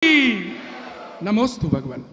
नमोस्तु भगवान।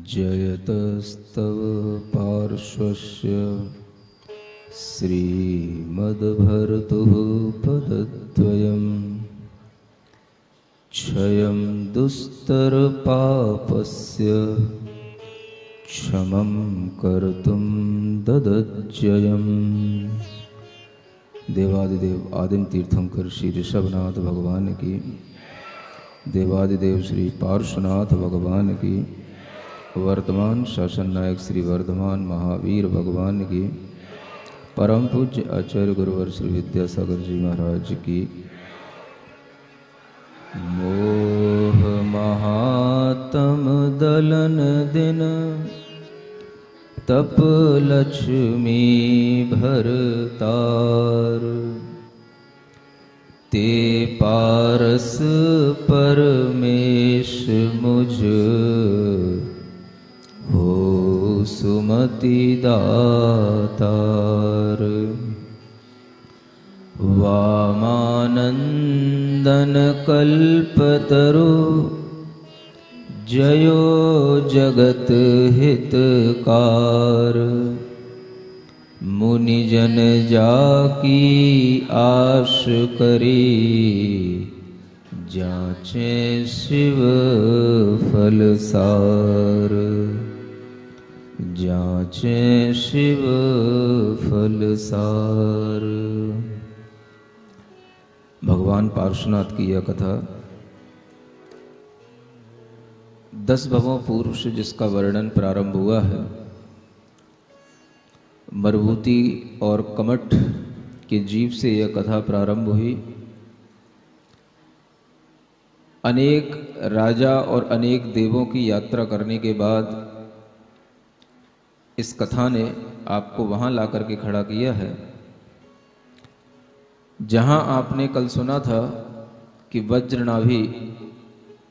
जयतस्तव पार्श्वस्य श्रीमद्भर्तुः पदद्वयं क्षयं दुस्तरपापस्य क्षमं कर्तुं ददज्जयम्। देवादिदेव आदिम तीर्थंकर श्री ऋषभनाथ भगवान की, देवादिदेव श्री पार्श्वनाथ भगवान की, वर्तमान शासन नायक श्री वर्धमान महावीर भगवान की, परम पूज्य आचार्य गुरुवर श्री विद्यासागर जी महाराज की। मोह महात्म दलन दिन तप लक्ष्मी भरतार, ते पारस परमेश मुझ हो सुमति दातार। वामानंदन कल्पतरु जयो जगत हितकार, मुनिजन जाकी आश करी, जाचे शिव फलसार, जाचे शिव फलसार। भगवान पार्श्वनाथ की यह कथा 10 भवों पूर्व से जिसका वर्णन प्रारंभ हुआ है, मरुभूति और कमठ के जीव से यह कथा प्रारंभ हुई। अनेक राजा और अनेक देवों की यात्रा करने के बाद इस कथा ने आपको वहां ला करके खड़ा किया है जहां आपने कल सुना था कि वज्रनाभि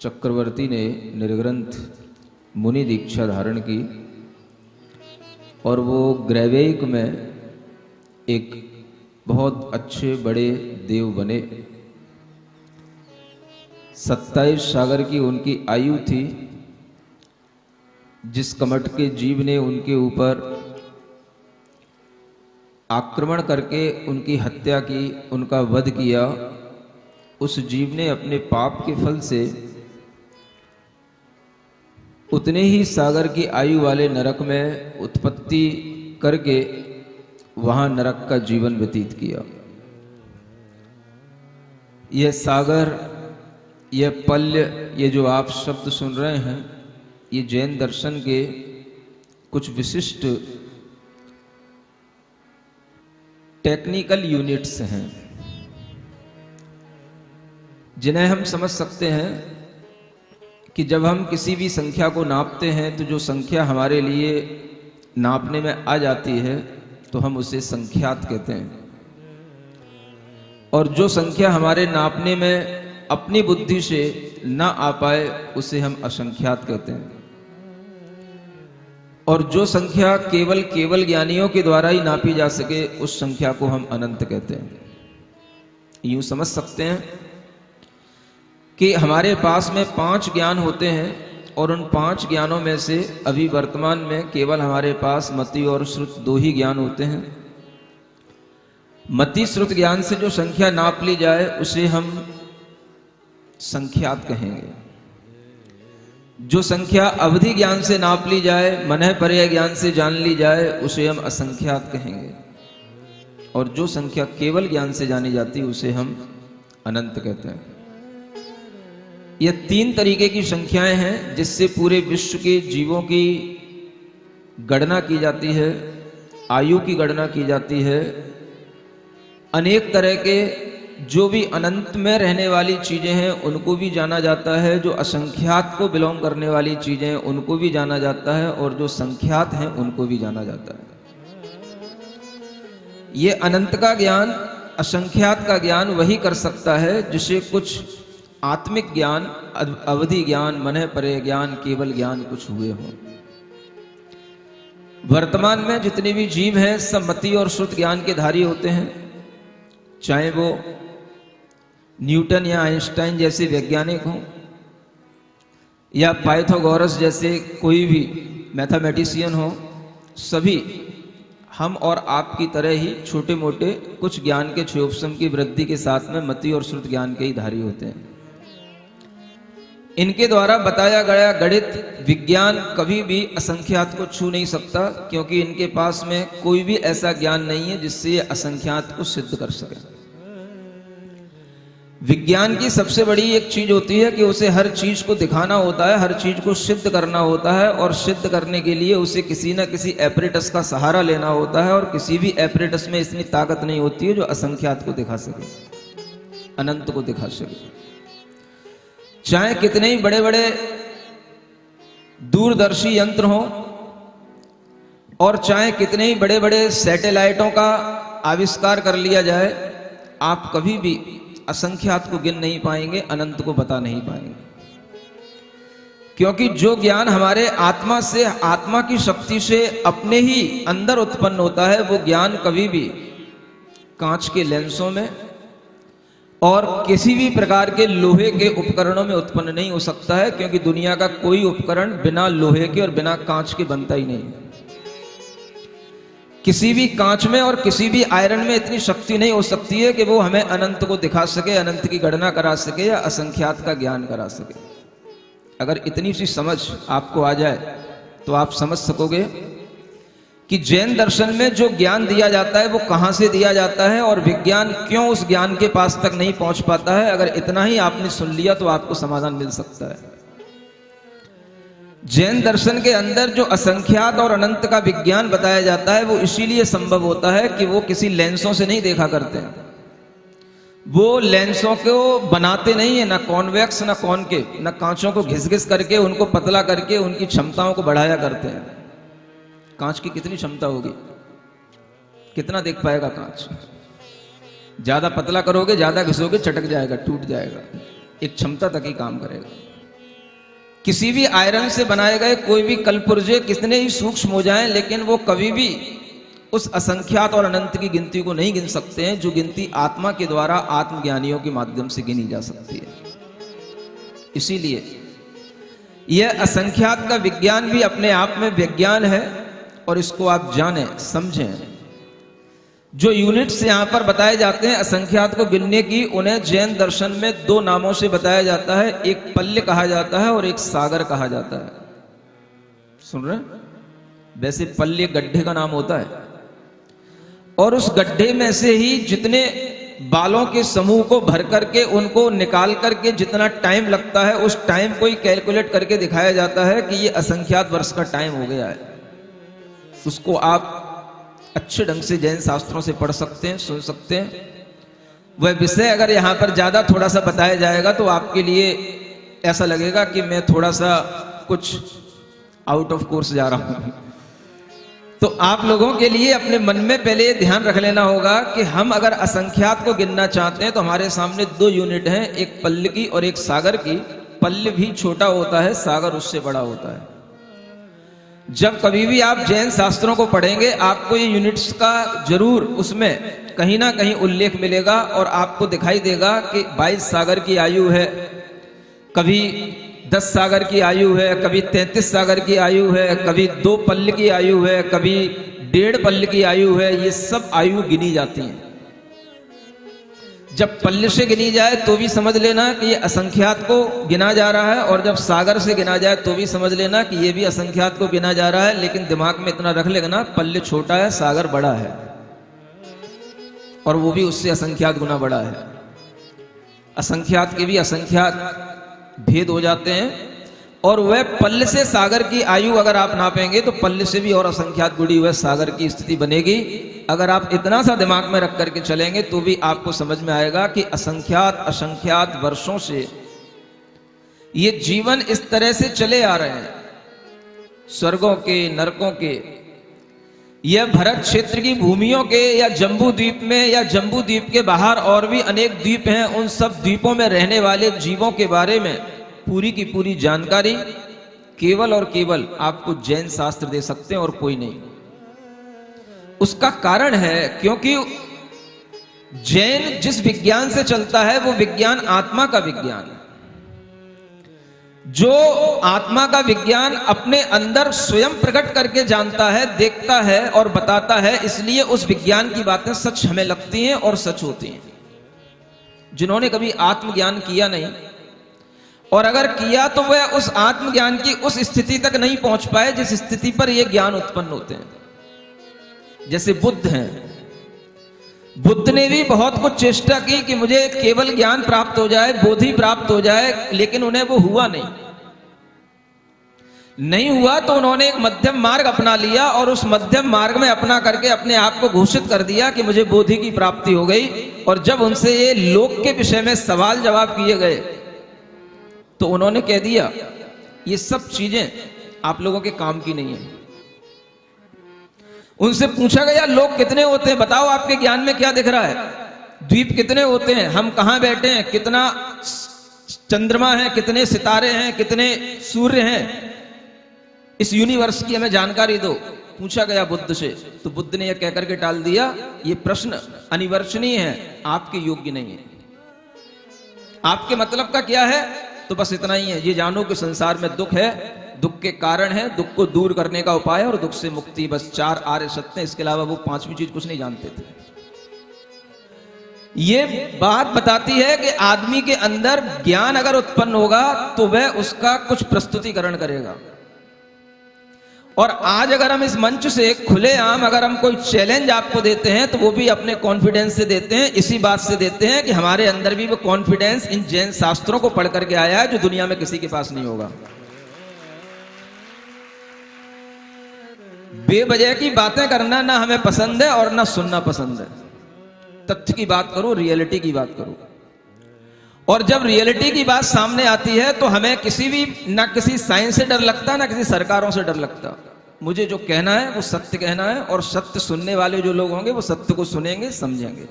चक्रवर्ती ने निर्ग्रंथ मुनि दीक्षा धारण की और वो ग्रैवेक में एक बहुत अच्छे बड़े देव बने। 27 सागर की उनकी आयु थी। जिस कमठ के जीव ने उनके ऊपर आक्रमण करके उनकी हत्या की, उनका वध किया, उस जीव ने अपने पाप के फल से उतने ही सागर की आयु वाले नरक में उत्पत्ति करके वहां नरक का जीवन व्यतीत किया। यह सागर, यह पल्य, ये जो आप शब्द सुन रहे हैं, ये जैन दर्शन के कुछ विशिष्ट टेक्निकल यूनिट्स हैं जिन्हें हम समझ सकते हैं कि जब हम किसी भी संख्या को नापते हैं तो जो संख्या हमारे लिए नापने में आ जाती है तो हम उसे संख्यात कहते हैं, और जो संख्या हमारे नापने में अपनी बुद्धि से ना आ पाए उसे हम असंख्यात कहते हैं। और जो संख्या केवल ज्ञानियों के द्वारा ही नापी जा सके उस संख्या को हम अनंत कहते हैं। यूं समझ सकते हैं कि हमारे पास में 5 ज्ञान होते हैं और उन 5 ज्ञानों में से अभी वर्तमान में केवल हमारे पास मति और श्रुत 2 ही ज्ञान होते हैं। मति श्रुत ज्ञान से जो संख्या नाप ली जाए उसे हम संख्यात कहेंगे। जो संख्या अवधि ज्ञान से नाप ली जाए, मनः पर्याय ज्ञान से जान ली जाए, उसे हम असंख्यात कहेंगे। और जो संख्या केवल ज्ञान से जानी जाती है उसे हम अनंत कहते हैं। ये 3 तरीके की संख्याएं हैं जिससे पूरे विश्व के जीवों की गणना की जाती है, आयु की गणना की जाती है। अनेक तरह के जो भी अनंत में रहने वाली चीजें हैं उनको भी जाना जाता है, जो असंख्यात को बिलोंग करने वाली चीजें हैं उनको भी जाना जाता है, और जो संख्यात हैं उनको भी जाना जाता है। ये अनंत का ज्ञान, असंख्यात का ज्ञान वही कर सकता है जिसे कुछ आत्मिक ज्ञान, अवधि ज्ञान, मनः पर्याय ज्ञान, केवल ज्ञान कुछ हुए हों। वर्तमान में जितने भी जीव हैं सब मति और श्रुत ज्ञान के धारी होते हैं, चाहे वो न्यूटन या आइंस्टाइन जैसे वैज्ञानिक हों या पाइथागोरस जैसे कोई भी मैथमेटिशियन हो। सभी हम और आपकी तरह ही छोटे मोटे कुछ ज्ञान के क्षयोपशम की वृद्धि के साथ में मति और श्रुत ज्ञान के ही धारी होते हैं। इनके द्वारा बताया गया गणित विज्ञान कभी भी असंख्यात को छू नहीं सकता, क्योंकि इनके पास में कोई भी ऐसा ज्ञान नहीं है जिससे ये असंख्यात को सिद्ध कर सके। विज्ञान की सबसे बड़ी एक चीज होती है कि उसे हर चीज को दिखाना होता है, हर चीज को सिद्ध करना होता है, और सिद्ध करने के लिए उसे किसी न किसी एपरेटस का सहारा लेना होता है, और किसी भी एपरेटस में इतनी ताकत नहीं होती है जो असंख्यात को दिखा सके, अनंत को दिखा सके। चाहे कितने ही बड़े बड़े दूरदर्शी यंत्र हों और चाहे कितने ही बड़े बड़े सैटेलाइटों का आविष्कार कर लिया जाए, आप कभी भी असंख्यात को गिन नहीं पाएंगे, अनंत को बता नहीं पाएंगे। क्योंकि जो ज्ञान हमारे आत्मा से, आत्मा की शक्ति से अपने ही अंदर उत्पन्न होता है, वो ज्ञान कभी भी कांच के लेंसों में और किसी भी प्रकार के लोहे के उपकरणों में उत्पन्न नहीं हो सकता है, क्योंकि दुनिया का कोई उपकरण बिना लोहे के और बिना कांच के बनता ही नहीं है। किसी भी कांच में और किसी भी आयरन में इतनी शक्ति नहीं हो सकती है कि वो हमें अनंत को दिखा सके, अनंत की गणना करा सके या असंख्यात का ज्ञान करा सके। अगर इतनी सी समझ आपको आ जाए तो आप समझ सकोगे कि जैन दर्शन में जो ज्ञान दिया जाता है वो कहां से दिया जाता है और विज्ञान क्यों उस ज्ञान के पास तक नहीं पहुंच पाता है। अगर इतना ही आपने सुन लिया तो आपको समाधान मिल सकता है। जैन दर्शन के अंदर जो असंख्यात और अनंत का विज्ञान बताया जाता है वो इसीलिए संभव होता है कि वो किसी लेंसों से नहीं देखा करते हैं। वो लेंसों को बनाते नहीं है, ना कॉन्वेक्स ना कॉनकेव, ना कांचों को घिस घिस करके उनको पतला करके उनकी क्षमताओं को बढ़ाया करते हैं। कांच की कितनी क्षमता होगी, कितना देख पाएगा कांच? ज्यादा पतला करोगे, ज्यादा घिसोगे, चटक जाएगा, टूट जाएगा। एक क्षमता तक ही काम करेगा। किसी भी आयरन से बनाए गए कोई भी कलपुर्जे कितने ही सूक्ष्म हो जाएं, लेकिन वो कभी भी उस असंख्यात और अनंत की गिनती को नहीं गिन सकते हैं, जो गिनती आत्मा के द्वारा आत्मज्ञानियों के माध्यम से गिनी जा सकती है। इसीलिए यह असंख्यात का विज्ञान भी अपने आप में विज्ञान है, और इसको आप जानें, समझें। जो यूनिट्स यहां पर बताए जाते हैं असंख्यात को गिनने की, उन्हें जैन दर्शन में 2 नामों से बताया जाता है। एक पल्य कहा जाता है और एक सागर कहा जाता है। सुन रहे हैं? वैसे पल्य गड्ढे का नाम होता है, और उस गड्ढे में से ही जितने बालों के समूह को भर करके उनको निकाल करके जितना टाइम लगता है, उस टाइम को ही कैलकुलेट करके दिखाया जाता है कि ये असंख्यात वर्ष का टाइम हो गया है। उसको आप अच्छे ढंग से जैन शास्त्रों से पढ़ सकते हैं, सुन सकते हैं। वह विषय अगर यहाँ पर ज्यादा थोड़ा सा बताया जाएगा तो आपके लिए ऐसा लगेगा कि मैं थोड़ा सा कुछ आउट ऑफ कोर्स जा रहा हूं। तो आप लोगों के लिए अपने मन में पहले ध्यान रख लेना होगा कि हम अगर असंख्यात को गिनना चाहते हैं तो हमारे सामने 2 यूनिट हैं, एक पल्य की और एक सागर की। पल्य भी छोटा होता है, सागर उससे बड़ा होता है। जब कभी भी आप जैन शास्त्रों को पढ़ेंगे आपको ये यूनिट्स का जरूर उसमें कहीं ना कहीं उल्लेख मिलेगा और आपको दिखाई देगा कि 22 सागर की आयु है, कभी 10 सागर की आयु है, कभी 33 सागर की आयु है, कभी 2 पल्ल की आयु है, कभी 1.5 पल्ल की आयु है। ये सब आयु गिनी जाती हैं। जब पल्ल से गिनी जाए तो भी समझ लेना कि ये असंख्यात को गिना जा रहा है, और जब सागर से गिना जाए तो भी समझ लेना कि ये भी असंख्यात को गिना जा रहा है। लेकिन दिमाग में इतना रख लेना, पल्ल छोटा है, सागर बड़ा है, और वो भी उससे असंख्यात गुना बड़ा है। असंख्यात के भी असंख्यात भेद हो जाते हैं, और वह पल्ल से सागर की आयु अगर आप नापेंगे तो पल्ल से भी और असंख्यात जुड़ी हुए सागर की स्थिति बनेगी। अगर आप इतना सा दिमाग में रख करके चलेंगे तो भी आपको समझ में आएगा कि असंख्यात असंख्यात वर्षों से ये जीवन इस तरह से चले आ रहे हैं, स्वर्गों के, नरकों के। यह भरत क्षेत्र की भूमियों के या जम्बू द्वीप में या जम्बू द्वीप के बाहर और भी अनेक द्वीप हैं, उन सब द्वीपों में रहने वाले जीवों के बारे में पूरी की पूरी जानकारी केवल और केवल आपको जैन शास्त्र दे सकते हैं और कोई नहीं। उसका कारण है क्योंकि जैन जिस विज्ञान से चलता है वो विज्ञान आत्मा का विज्ञान है। जो आत्मा का विज्ञान अपने अंदर स्वयं प्रकट करके जानता है, देखता है और बताता है, इसलिए उस विज्ञान की बातें सच हमें लगती हैं और सच होती हैं। जिन्होंने कभी आत्मज्ञान किया नहीं, और अगर किया तो वह उस आत्मज्ञान की उस स्थिति तक नहीं पहुंच पाए जिस स्थिति पर यह ज्ञान उत्पन्न होते हैं। जैसे बुद्ध हैं, बुद्ध ने भी बहुत कुछ चेष्टा की कि मुझे केवल ज्ञान प्राप्त हो जाए, बोधि प्राप्त हो जाए, लेकिन उन्हें वो हुआ नहीं हुआ। तो उन्होंने एक मध्यम मार्ग अपना लिया, और उस मध्यम मार्ग में अपना करके अपने आप को घोषित कर दिया कि मुझे बोधि की प्राप्ति हो गई। और जब उनसे ये लोक के विषय में सवाल जवाब किए गए तो उन्होंने कह दिया ये सब चीजें आप लोगों के काम की नहीं है। उनसे पूछा गया लोग कितने होते हैं, बताओ आपके ज्ञान में क्या दिख रहा है, द्वीप कितने होते हैं, हम कहां बैठे हैं, कितना चंद्रमा है, कितने सितारे हैं, कितने सूर्य हैं, इस यूनिवर्स की हमें जानकारी दो, पूछा गया बुद्ध से। तो बुद्ध ने यह कहकर के टाल दिया ये प्रश्न अनिवर्चनीय है, आपके योग्य नहीं है। आपके मतलब का क्या है, तो बस इतना ही है, ये जानो कि संसार में दुख है, दुख के कारण है, दुख को दूर करने का उपाय और दुख से मुक्ति, बस 4 आर्य सत्य। इसके अलावा वो 5वीं चीज कुछ नहीं जानते थे। ये बात बताती है कि आदमी के अंदर ज्ञान अगर उत्पन्न होगा तो वह उसका कुछ प्रस्तुतिकरण करेगा। और आज अगर हम इस मंच से खुलेआम अगर हम कोई चैलेंज आपको देते हैं तो वो भी अपने कॉन्फिडेंस से देते हैं, इसी बात से देते हैं कि हमारे अंदर भी वो कॉन्फिडेंस इन जैन शास्त्रों को पढ़ करके आया है जो दुनिया में किसी के पास नहीं होगा। बेवजह की बातें करना ना हमें पसंद है और ना सुनना पसंद है। तथ्य की बात करो, रियलिटी की बात करो। और जब रियलिटी की बात सामने आती है तो हमें किसी भी, ना किसी साइंस से डर लगता, ना किसी सरकारों से डर लगता। मुझे जो कहना है वो सत्य कहना है, और सत्य सुनने वाले जो लोग होंगे वो सत्य को सुनेंगे, समझेंगे।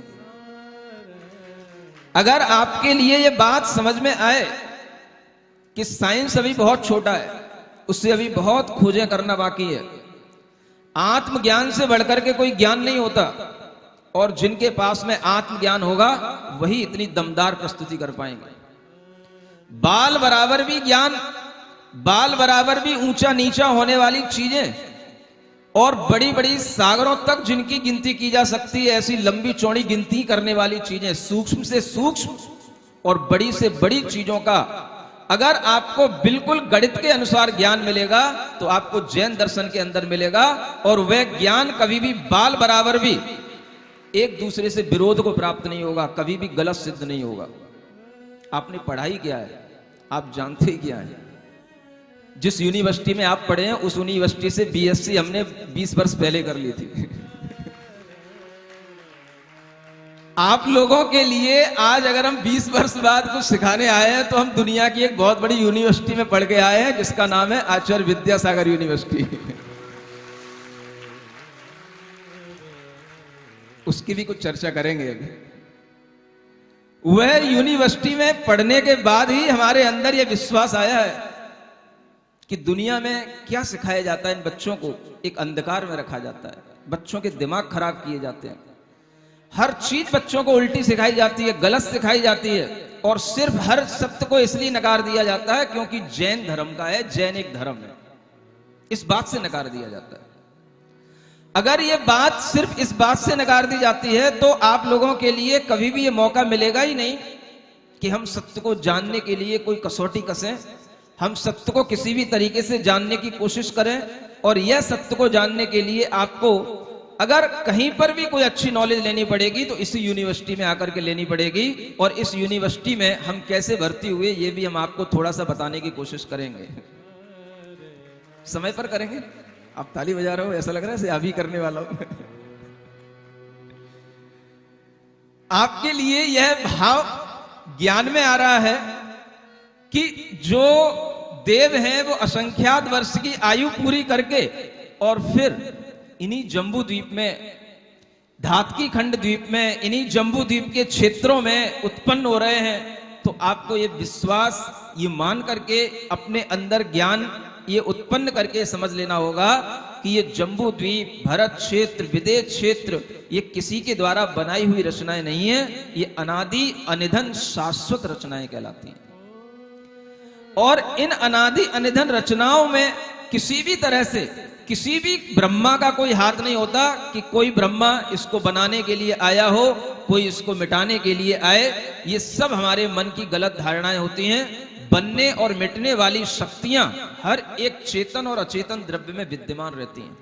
अगर आपके लिए ये बात समझ में आए कि साइंस अभी बहुत छोटा है, उससे अभी बहुत खोजें करना बाकी है, आत्मज्ञान से बढ़कर के कोई ज्ञान नहीं होता, और जिनके पास में आत्मज्ञान होगा वही इतनी दमदार प्रस्तुति कर पाएंगे। बाल बराबर भी ज्ञान, बाल बराबर भी ऊंचा नीचा होने वाली चीजें, और बड़ी बड़ी सागरों तक जिनकी गिनती की जा सकती है, ऐसी लंबी चौड़ी गिनती करने वाली चीजें, सूक्ष्म से सूक्ष्म और बड़ी से बड़ी चीजों का अगर आपको बिल्कुल गणित के अनुसार ज्ञान मिलेगा तो आपको जैन दर्शन के अंदर मिलेगा। और वह ज्ञान कभी भी बाल बराबर भी एक दूसरे से विरोध को प्राप्त नहीं होगा, कभी भी गलत सिद्ध नहीं होगा। आपने पढ़ाई क्या है, आप जानते ही क्या है। जिस यूनिवर्सिटी में आप पढ़े हैं उस यूनिवर्सिटी से बीएससी हमने 20 वर्ष पहले कर ली थी। आप लोगों के लिए आज अगर हम 20 वर्ष बाद कुछ सिखाने आए हैं तो हम दुनिया की एक बहुत बड़ी यूनिवर्सिटी में पढ़ के आए हैं जिसका नाम है आचार्य विद्यासागर यूनिवर्सिटी। उसकी भी कुछ चर्चा करेंगे अभी। वह यूनिवर्सिटी में पढ़ने के बाद ही हमारे अंदर यह विश्वास आया है कि दुनिया में क्या सिखाया जाता है इन बच्चों को, एक अंधकार में रखा जाता है, बच्चों के दिमाग खराब किए जाते हैं, हर चीज बच्चों को उल्टी सिखाई जाती है, गलत सिखाई जाती है, और सिर्फ हर सत्य को इसलिए नकार दिया जाता है क्योंकि जैन धर्म का है, जैन एक धर्म है, इस बात से नकार दिया जाता है। अगर ये बात सिर्फ इस बात से नकार दी जाती है तो आप लोगों के लिए कभी भी ये मौका मिलेगा ही नहीं कि हम सत्य को जानने के लिए कोई कसौटी कसें, हम सत्य को किसी भी तरीके से जानने की कोशिश करें। और यह सत्य को जानने के लिए आपको अगर कहीं पर भी कोई अच्छी नॉलेज लेनी पड़ेगी तो इसी यूनिवर्सिटी में आकर के लेनी पड़ेगी, और इस यूनिवर्सिटी में हम कैसे भर्ती हुए ये भी हम आपको थोड़ा सा बताने की कोशिश करेंगे। समय पर करेंगे। आप ताली बजा रहे हो, ऐसा लग रहा है अभी करने वाला हूं। आपके लिए यह भाव ज्ञान में आ रहा है कि जो देव हैं वो असंख्यात वर्ष की आयु पूरी करके और फिर इन्हीं जम्बू द्वीप में, धातकी खंड द्वीप में, इन्हीं जम्बू द्वीप के क्षेत्रों में उत्पन्न हो रहे हैं। तो आपको ये विश्वास, ये मान करके अपने अंदर ज्ञान ये उत्पन्न करके समझ लेना होगा कि ये जम्बू द्वीप, भरत क्षेत्र, विदेश क्षेत्र, ये किसी के द्वारा बनाई हुई रचनाएं नहीं है, ये अनादि अनिधन शाश्वत रचनाएं कहलाती हैं। और इन अनादि अनिधन रचनाओं में किसी भी तरह से किसी भी ब्रह्मा का कोई हाथ नहीं होता कि कोई ब्रह्मा इसको बनाने के लिए आया हो, कोई इसको मिटाने के लिए आए। ये सब हमारे मन की गलत धारणाएं होती हैं। बनने और मिटने वाली शक्तियां हर एक चेतन और अचेतन द्रव्य में विद्यमान रहती हैं।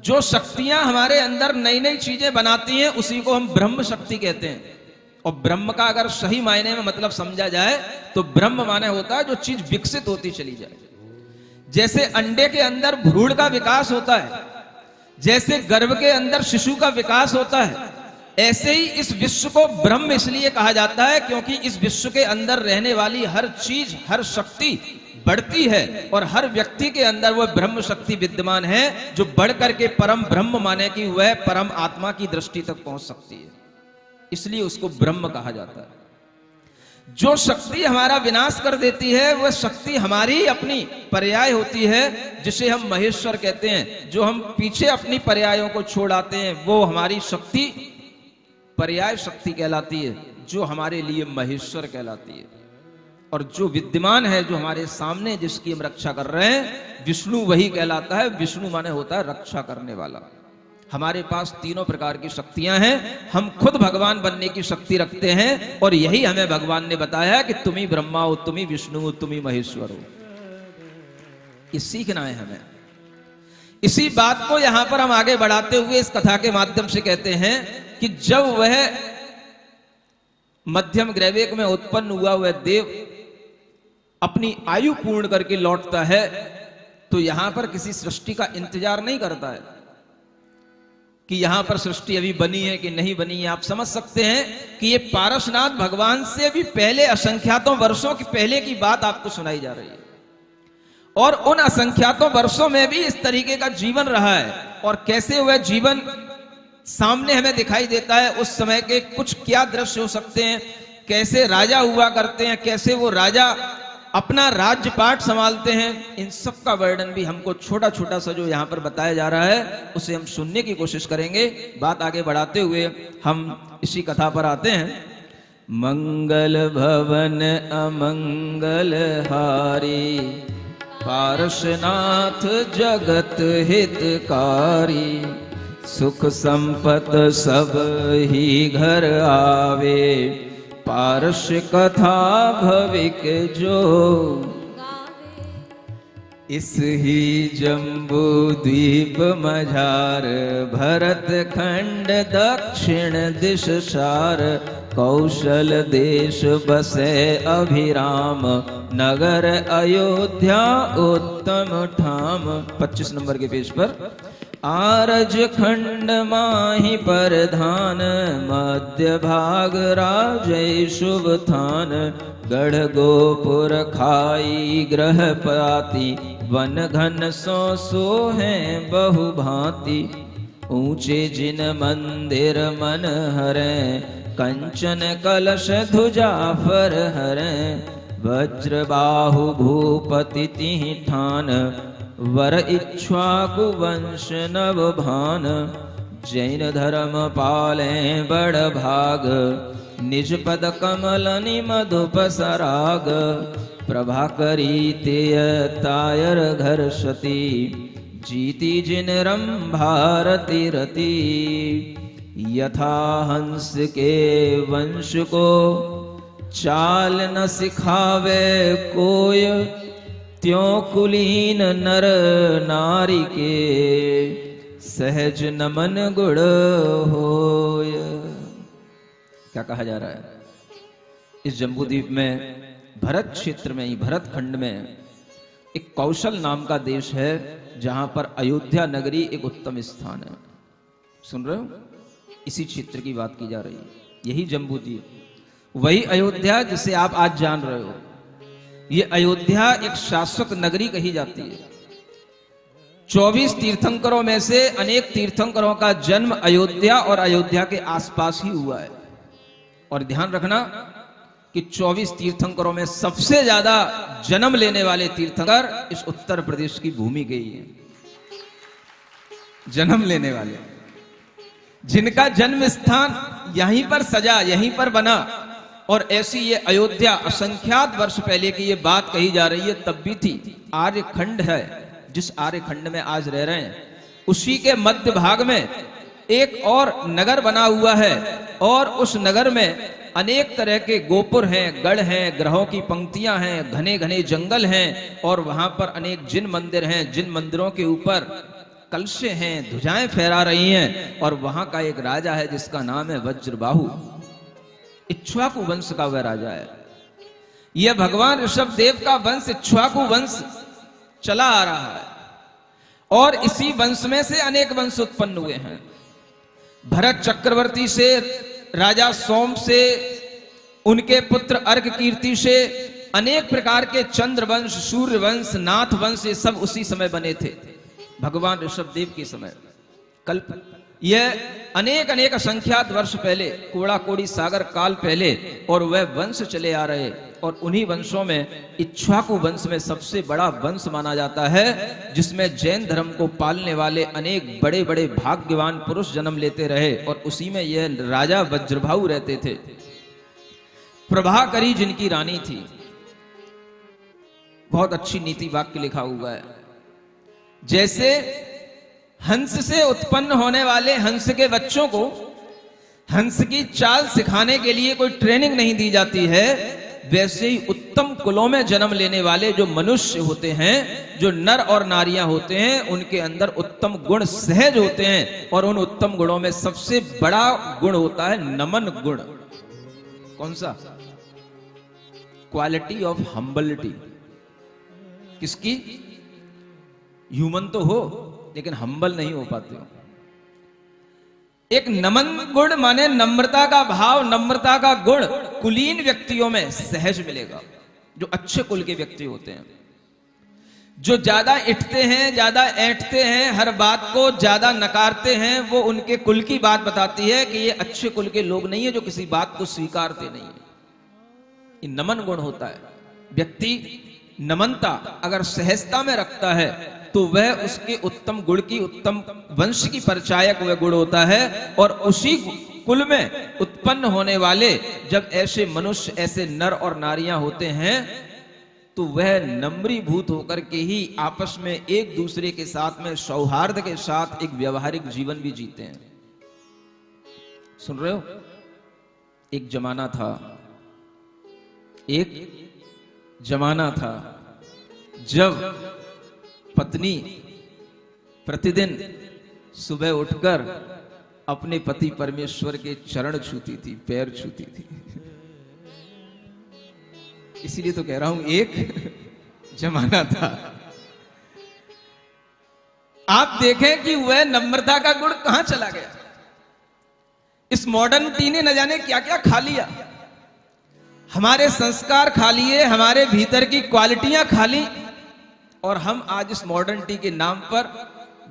जो शक्तियां हमारे अंदर नई नई चीजें बनाती हैं उसी को हम ब्रह्म शक्ति कहते हैं। और ब्रह्म का अगर सही मायने में मतलब समझा जाए तो ब्रह्म माने होता है जो चीज विकसित होती चली जाए। जैसे अंडे के अंदर भ्रूण का विकास होता है, जैसे गर्भ के अंदर शिशु का विकास होता है, ऐसे ही इस विश्व को ब्रह्म इसलिए कहा जाता है क्योंकि इस विश्व के अंदर रहने वाली हर चीज, हर शक्ति बढ़ती है और हर व्यक्ति के अंदर वह ब्रह्म शक्ति विद्यमान है जो बढ़ करके परम ब्रह्म माने कि वह परम आत्मा की दृष्टि तक पहुंच सकती है, इसलिए उसको ब्रह्म कहा जाता है। जो शक्ति हमारा विनाश कर देती है वह शक्ति हमारी अपनी पर्याय होती है, जिसे हम महेश्वर कहते हैं। जो हम पीछे अपनी पर्यायों को छोड़ आते हैं वो हमारी शक्ति पर्याय शक्ति कहलाती है, जो हमारे लिए महेश्वर कहलाती है। और जो विद्यमान है, जो हमारे सामने, जिसकी हम रक्षा कर रहे हैं, विष्णु वही कहलाता है। विष्णु माने होता है रक्षा करने वाला। हमारे पास तीनों प्रकार की शक्तियां हैं। हम खुद भगवान बनने की शक्ति रखते हैं और यही हमें भगवान ने बताया कि तुम ही ब्रह्मा हो, तुम ही विष्णु हो, तुम ही महेश्वर हो। ये सीखना है हमें। इसी बात को यहां पर हम आगे बढ़ाते हुए इस कथा के माध्यम से कहते हैं कि जब वह मध्यम ग्रैवेक में उत्पन्न हुआ वह देव अपनी आयु पूर्ण करके लौटता है तो यहां पर किसी सृष्टि का इंतजार नहीं करता है कि यहां पर सृष्टि अभी बनी है कि नहीं बनी है। आप समझ सकते हैं कि ये पारसनाथ भगवान से भी पहले, असंख्यातों वर्षों की पहले की बात आपको सुनाई जा रही है। और उन असंख्यातों वर्षों में भी इस तरीके का जीवन रहा है। और कैसे वह जीवन सामने हमें दिखाई देता है, उस समय के कुछ क्या दृश्य हो सकते हैं, कैसे राजा हुआ करते हैं, कैसे वो राजा अपना राज्यपाट संभालते हैं, इन सब का वर्णन भी हमको छोटा छोटा सा जो यहाँ पर बताया जा रहा है उसे हम सुनने की कोशिश करेंगे। बात आगे बढ़ाते हुए हम इसी कथा पर आते हैं। मंगल भवन अमंगल हारी, पारसनाथ जगत हितकारी, सुख संपत सब ही घर आवे, पारस कथा भविक जो इस ही जम्बू द्वीप मझार, भरत खंड दक्षिण दिश सार, कौशल देश बसे अभिराम, नगर अयोध्या उत्तम ठाम। 25 नंबर के पेज पर आरज खंड माही परधान, मध्य भाग राजय शुभ थान, गढ़ गोपुर खाई ग्रह पाती, वन घन सो सोहें बहु भांति, ऊंचे जिन मंदिर मन हरे, कंचन कलश ध्वजा फर हरे, वज्रबाहु भूपति तिहि ठान, वर इक्ष्वाकु वंश नव भान। जैन धर्म पाले बड़ भाग, निज पद कमल मधुप सराग। प्रभाकरी तेय तायर घर सती, जीती जिन रंभारती रति। यथा हंस के वंश को, चाल न सिखावे कोय। त्यों कुलीन नर नारी के, सहज नमन गुण होय। क्या कहा जा रहा है? इस जम्बूद्वीप में भरत क्षेत्र में ही, भरत खंड में एक कौशल नाम का देश है, जहां पर अयोध्या नगरी एक उत्तम स्थान है। सुन रहे हो? इसी क्षेत्र की बात की जा रही है। यही जम्बूद्वीप, वही अयोध्या जिसे आप आज जान रहे हो। ये अयोध्या एक शाश्वत नगरी कही जाती है। 24 तीर्थंकरों में से अनेक तीर्थंकरों का जन्म अयोध्या और अयोध्या के आसपास ही हुआ है। और ध्यान रखना कि 24 तीर्थंकरों में सबसे ज्यादा जन्म लेने वाले तीर्थंकर इस उत्तर प्रदेश की भूमि के ही हैं। जन्म लेने वाले, जिनका जन्म स्थान यहीं पर सजा, यहीं पर बना। और ऐसी ये अयोध्या असंख्यात वर्ष पहले की ये बात कही जा रही है, तब भी थी। आर्यखंड है, जिस आर्यखंड में आज रह रहे हैं, उसी के मध्य भाग में एक और नगर बना हुआ है। और उस नगर में अनेक तरह के गोपुर हैं, गढ़ हैं, ग्रहों की पंक्तियां हैं, घने घने जंगल हैं। और वहां पर अनेक जिन मंदिर हैं, जिन मंदिरों के ऊपर कलशे हैं, ध्वजाएं फहरा रही हैं। और वहां का एक राजा है जिसका नाम है वज्रबाहु। इक्ष्वाकु वंश का वह राजा है। यह भगवान ऋषभ देव का वंश इक्ष्वाकु वंश चला आ रहा है। और इसी वंश में से अनेक वंश उत्पन्न हुए हैं। भरत चक्रवर्ती से, राजा सोम से, उनके पुत्र अर्क कीर्ति से, अनेक प्रकार के चंद्रवंश, सूर्यवंश, नाथ वंश, ये सब उसी समय बने थे, भगवान ऋषभ देव के समय। कल्प यह अनेक अनेक असंख्यात वर्ष पहले, कोड़ा कोड़ी सागर काल पहले, और वह वंश चले आ रहे। और उन्हीं वंशों में इक्ष्वाकु वंश में सबसे बड़ा वंश माना जाता है, जिसमें जैन धर्म को पालने वाले अनेक बड़े बड़े भाग्यवान पुरुष जन्म लेते रहे। और उसी में यह राजा वज्रबाहु रहते थे। प्रभाकरी जिनकी रानी थी। बहुत अच्छी नीति वाक्य लिखा हुआ है। जैसे हंस से उत्पन्न होने वाले हंस के बच्चों को हंस की चाल सिखाने के लिए कोई ट्रेनिंग नहीं दी जाती है, वैसे ही उत्तम कुलों में जन्म लेने वाले जो मनुष्य होते हैं, जो नर और नारियां होते हैं, उनके अंदर उत्तम गुण सहज होते हैं। और उन उत्तम गुणों में सबसे बड़ा गुण होता है नमन गुण। कौन सा? Quality of humility. किसकी? ह्यूमन तो हो, लेकिन हम्बल नहीं हो पाते हो। एक नमन गुण माने नम्रता का भाव, नम्रता का गुण कुलीन व्यक्तियों में सहज मिलेगा। जो अच्छे कुल के व्यक्ति होते हैं, जो ज्यादा इठते हैं, ज्यादा ऐंठते हैं, हर बात को ज्यादा नकारते हैं, वो उनके कुल की बात बताती है कि ये अच्छे कुल के लोग नहीं है, जो किसी बात को स्वीकारते नहीं है। ये नमन गुण होता है। व्यक्ति नमनता अगर सहजता में रखता है तो वह उसके उत्तम गुण की, उत्तम वंश की परिचायक वह गुण होता है। और उसी कुल में उत्पन्न होने वाले जब ऐसे मनुष्य, ऐसे नर और नारियां होते हैं, तो वह नम्रीभूत होकर के ही आपस में एक दूसरे के साथ में सौहार्द के साथ एक व्यवहारिक जीवन भी जीते हैं। सुन रहे हो? एक जमाना था, एक जमाना था जब पत्नी प्रतिदिन सुबह उठकर अपने पति परमेश्वर के चरण छूती थी, पैर छूती थी। इसीलिए तो कह रहा हूं एक जमाना था। आप देखें कि वह नम्रता का गुण कहां चला गया। इस मॉडर्निटी ने न जाने क्या क्या खा लिया। हमारे संस्कार खा लिए, हमारे भीतर की क्वालिटियां खा ली। और हम आज इस मॉडर्निटी के नाम पर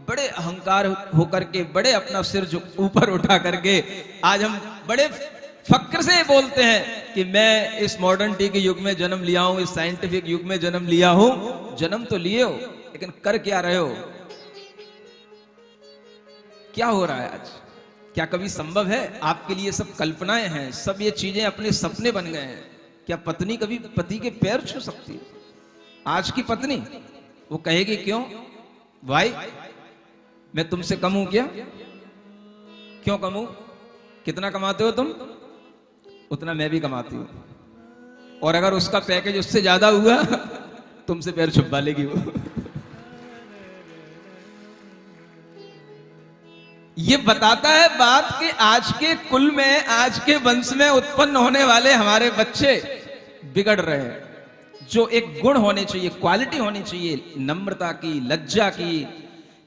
बड़े अहंकार होकर के, बड़े अपना सिर जो ऊपर उठा करके आज हम बड़े फक्र से बोलते हैं कि मैं इस मॉडर्निटी के युग में जन्म लिया हूं, इस साइंटिफिक युग में जन्म लिया हूं। जन्म तो लिए हो, लेकिन कर क्या रहे हो? क्या हो रहा है आज? क्या कभी संभव है? आपके लिए सब कल्पनाएं हैं, सब ये चीजें अपने सपने बन गए हैं। क्या पत्नी कभी पति के पैर छू सकती है? आज की पत्नी वो कहेगी क्यों भाई, मैं तुमसे कम हूं क्या? क्यों कम हूं? कितना कमाते हो तुम? उतना मैं भी कमाती हूं। और अगर उसका पैकेज उससे ज्यादा हुआ तुमसे पैर छुपा लेगी वो। ये बताता है बात कि आज के कुल में, आज के वंश में उत्पन्न होने वाले हमारे बच्चे बिगड़ रहे हैं। जो एक गुण होने चाहिए, क्वालिटी होनी चाहिए, नम्रता की, लज्जा की,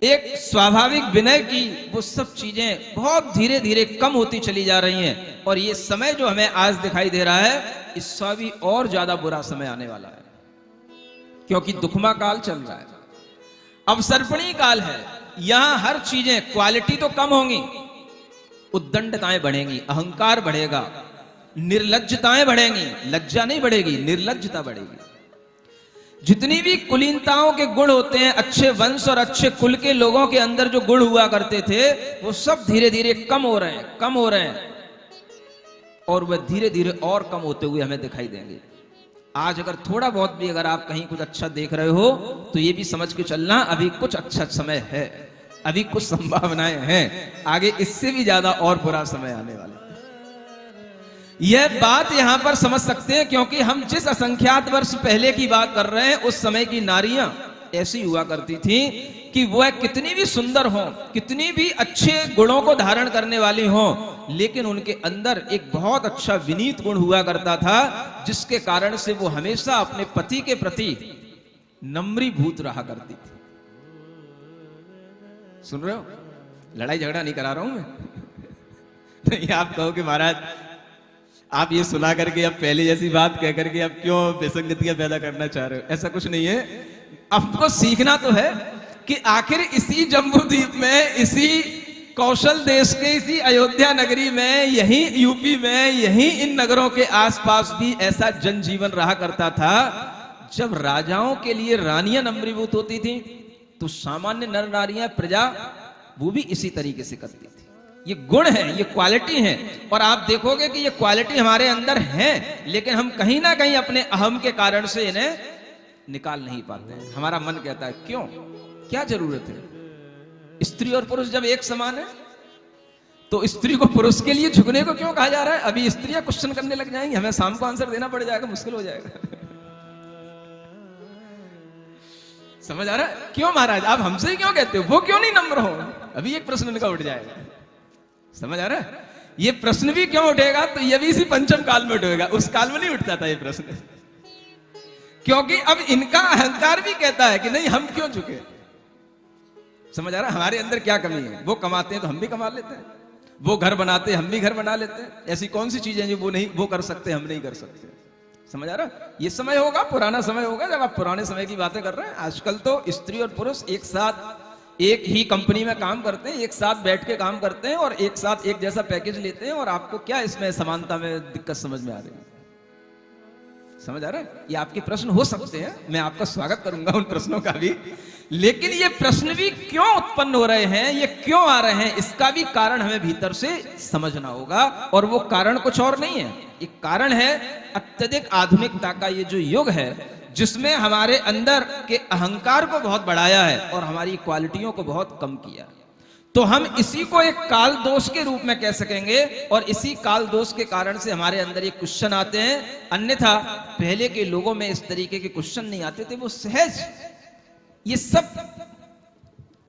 एक स्वाभाविक विनय की, वो सब चीजें बहुत धीरे धीरे कम होती चली जा रही हैं। और ये समय जो हमें आज दिखाई दे रहा है, इससे भी और ज्यादा बुरा समय आने वाला है, क्योंकि दुखमा काल चल रहा है, अवसर्पणी काल है। यहां हर चीजें, क्वालिटी तो कम होंगी, उद्दंडताएं बढ़ेंगी, अहंकार बढ़ेगा, निर्लज्जताएं बढ़ेंगी, लज्जा नहीं बढ़ेगी, निर्लज्जता बढ़ेगी। जितनी भी कुलीनताओं के गुण होते हैं, अच्छे वंश और अच्छे कुल के लोगों के अंदर जो गुण हुआ करते थे, वो सब धीरे धीरे कम हो रहे हैं, कम हो रहे हैं, और वह धीरे धीरे और कम होते हुए हमें दिखाई देंगे। आज अगर थोड़ा बहुत भी अगर आप कहीं कुछ अच्छा देख रहे हो, तो ये भी समझ के चलना अभी कुछ अच्छा समय है, अभी कुछ संभावनाएं हैं, आगे इससे भी ज्यादा और बुरा समय आने वाला है। यह बात यहां पर समझ सकते हैं, क्योंकि हम जिस असंख्यात वर्ष पहले की बात कर रहे हैं, उस समय की नारियां ऐसी हुआ करती थी कि वह कितनी भी सुंदर हो, कितनी भी अच्छे गुणों को धारण करने वाली हो, लेकिन उनके अंदर एक बहुत अच्छा विनीत गुण हुआ करता था, जिसके कारण से वो हमेशा अपने पति के प्रति नम्रीभूत रहा करती थी। सुन रहे हो? लड़ाई झगड़ा नहीं करा रहा हूं मैं। नहीं आप कहो कि महाराज आप ये सुना करके अब पहले जैसी बात कह करके अब क्यों विसंगतियां पैदा करना चाह रहे हो? ऐसा कुछ नहीं है। आपको सीखना तो है कि आखिर इसी जम्बूद्वीप में, इसी कौशल देश के, इसी अयोध्या नगरी में, यही यूपी में, यही इन नगरों के आसपास भी ऐसा जनजीवन रहा करता था, जब राजाओं के लिए रानियां नम्रीभूत होती थी, तो सामान्य नर नारियां, प्रजा, वो भी इसी तरीके से करती थी। ये गुण है, ये क्वालिटी है, और आप देखोगे कि ये क्वालिटी हमारे अंदर है, लेकिन हम कहीं ना कहीं अपने अहम के कारण से इन्हें निकाल नहीं पाते हैं। हमारा मन कहता है क्यों, क्या जरूरत है? स्त्री और पुरुष जब एक समान है, तो स्त्री को पुरुष के लिए झुकने को क्यों कहा जा रहा है? अभी स्त्रियां क्वेश्चन करने लग जाएंगी, हमें शाम को आंसर देना पड़ जाएगा, मुश्किल हो जाएगा। समझ आ रहा है? क्यों महाराज आप हमसे ही क्यों कहते हो, वो क्यों नहीं नम्र हो? अभी एक प्रश्न उनका उठ जाएगा। समझ आ रहा है? ये प्रश्न भी क्यों उठेगा? तो ये भी इसी पंचम काल में उठेगा, उस काल में नहीं उठता था ये प्रश्न, क्योंकि अब इनका अहंकार भी कहता है कि नहीं, हम क्यों झुके। समझ आ रहा है? हमारे अंदर क्या कमी है? वो कमाते हैं तो हम भी कमा लेते हैं, वो घर बनाते हैं हम भी घर बना लेते हैं। ऐसी कौन सी चीजें जो वो कर सकते हैं हम नहीं कर सकते? समझ आ रहा है? ये समय होगा, पुराना समय होगा, जब आप पुराने समय की बातें कर रहे हैं। आजकल तो स्त्री और पुरुष एक साथ एक ही कंपनी में काम करते हैं, एक साथ बैठ के काम करते हैं, और एक साथ एक जैसा पैकेज लेते हैं, और आपको क्या इसमें समानता में दिक्कत समझ में आ रही है? समझ आ रहा है? ये आपके प्रश्न हो सकते हैं, मैं आपका स्वागत करूंगा उन प्रश्नों का भी, लेकिन ये प्रश्न भी क्यों उत्पन्न हो रहे हैं, ये क्यों आ रहे हैं, इसका भी कारण हमें भीतर से समझना होगा। और वो कारण कुछ और नहीं है, एक कारण है अत्यधिक आधुनिकता का ये जो युग है, जिसमें हमारे अंदर के अहंकार को बहुत बढ़ाया है और हमारी क्वालिटियों को बहुत कम किया। तो हम इसी को एक काल दोष के रूप में कह सकेंगे, और इसी काल दोष के कारण से हमारे अंदर ये क्वेश्चन आते हैं। अन्यथा पहले के लोगों में इस तरीके के क्वेश्चन नहीं आते थे, वो सहज ये सब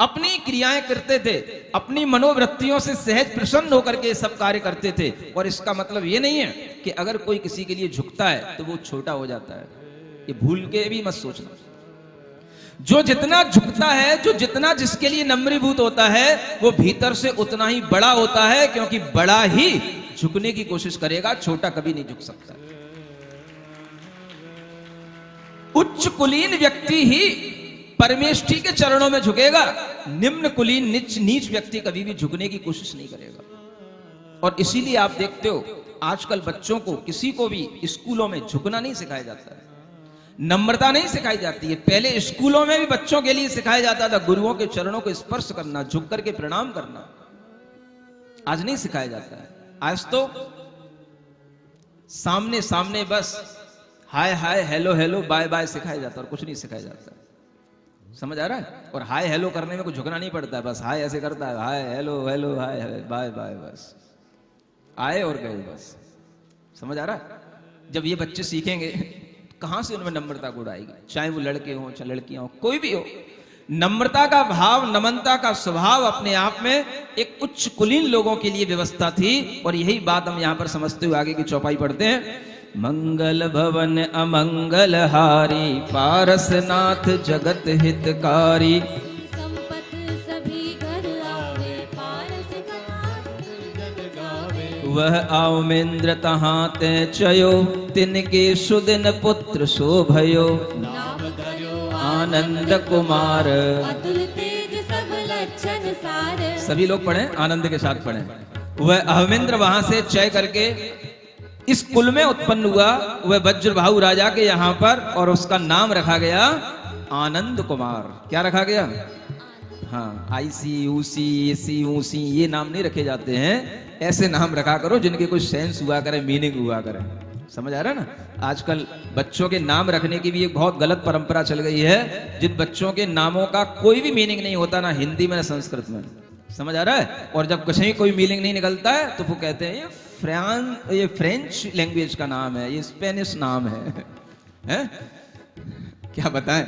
अपनी क्रियाएं करते थे, अपनी मनोवृत्तियों से सहज प्रसन्न होकर के सब कार्य करते थे। और इसका मतलब ये नहीं है कि अगर कोई किसी के लिए झुकता है तो वो छोटा हो जाता है, ये भूल के भी मत सोचना। जो जितना झुकता है, जो जितना जिसके लिए नम्रीभूत होता है, वो भीतर से उतना ही बड़ा होता है, क्योंकि बड़ा ही झुकने की कोशिश करेगा, छोटा कभी नहीं झुक सकता। उच्च कुलीन व्यक्ति ही परमेष्ठी के चरणों में झुकेगा, निम्न कुलीन नीच व्यक्ति कभी भी झुकने की कोशिश नहीं करेगा। और इसीलिए आप देखते हो आजकल बच्चों को, किसी को भी स्कूलों में झुकना नहीं सिखाया जाता है, नम्रता नहीं सिखाई जाती है। पहले स्कूलों में भी बच्चों के लिए सिखाया जाता था गुरुओं के चरणों को स्पर्श करना, झुक करके प्रणाम करना। आज नहीं सिखाया जाता है। आज तो सामने सामने बस hi hi hello hello bye bye सिखाया जाता है और कुछ नहीं सिखाया जाता। समझ आ रहा है? और हाय हेलो करने में कुछ झुकना नहीं पड़ता है, बस हाय ऐसे करता है, hi hello hello hi bye bye, बस आए और गए, बस। समझ आ रहा है? जब ये बच्चे सीखेंगे कहां से उनमें नम्रता गुण आएगी? चाहे वो लड़के हों चाहे लड़कियां हो, कोई भी हो, नम्रता का भाव, नमनता का स्वभाव अपने आप में एक उच्च कुलीन लोगों के लिए व्यवस्था थी। और यही बात हम यहां पर समझते हुए आगे की चौपाई पढ़ते हैं। मंगल भवन अमंगल हारी, पारसनाथ जगत हितकारी, वह आओमेंद्र तहां ते चयो, तिनके सुदिन पुत्र शोभयो, आनंद कुमार। सभी लोग पढ़ें, आनंद के साथ पढ़ें। वह अहमेंद्र वहां से चय करके इस कुल में उत्पन्न हुआ, वह वज्रभाहु राजा के यहां पर, और उसका नाम रखा गया आनंद कुमार। क्या रखा गया? हाँ, आईसी ऊसी एसी ऊसी ये नाम नहीं रखे जाते हैं, ऐसे नाम रखा करो जिनके कुछ सेंस हुआ करे, मीनिंग हुआ करे। समझ आ रहा है ना? आजकल बच्चों के नाम रखने की भी एक बहुत गलत परंपरा चल गई है, जिन बच्चों के नामों का कोई भी मीनिंग नहीं होता, ना हिंदी में ना संस्कृत में। समझ आ रहा है? और जब कहीं कोई मीनिंग नहीं निकलता है तो वो कहते हैं ये फ्रेंच लैंग्वेज का नाम है, ये स्पेनिश नाम है? क्या बताएं?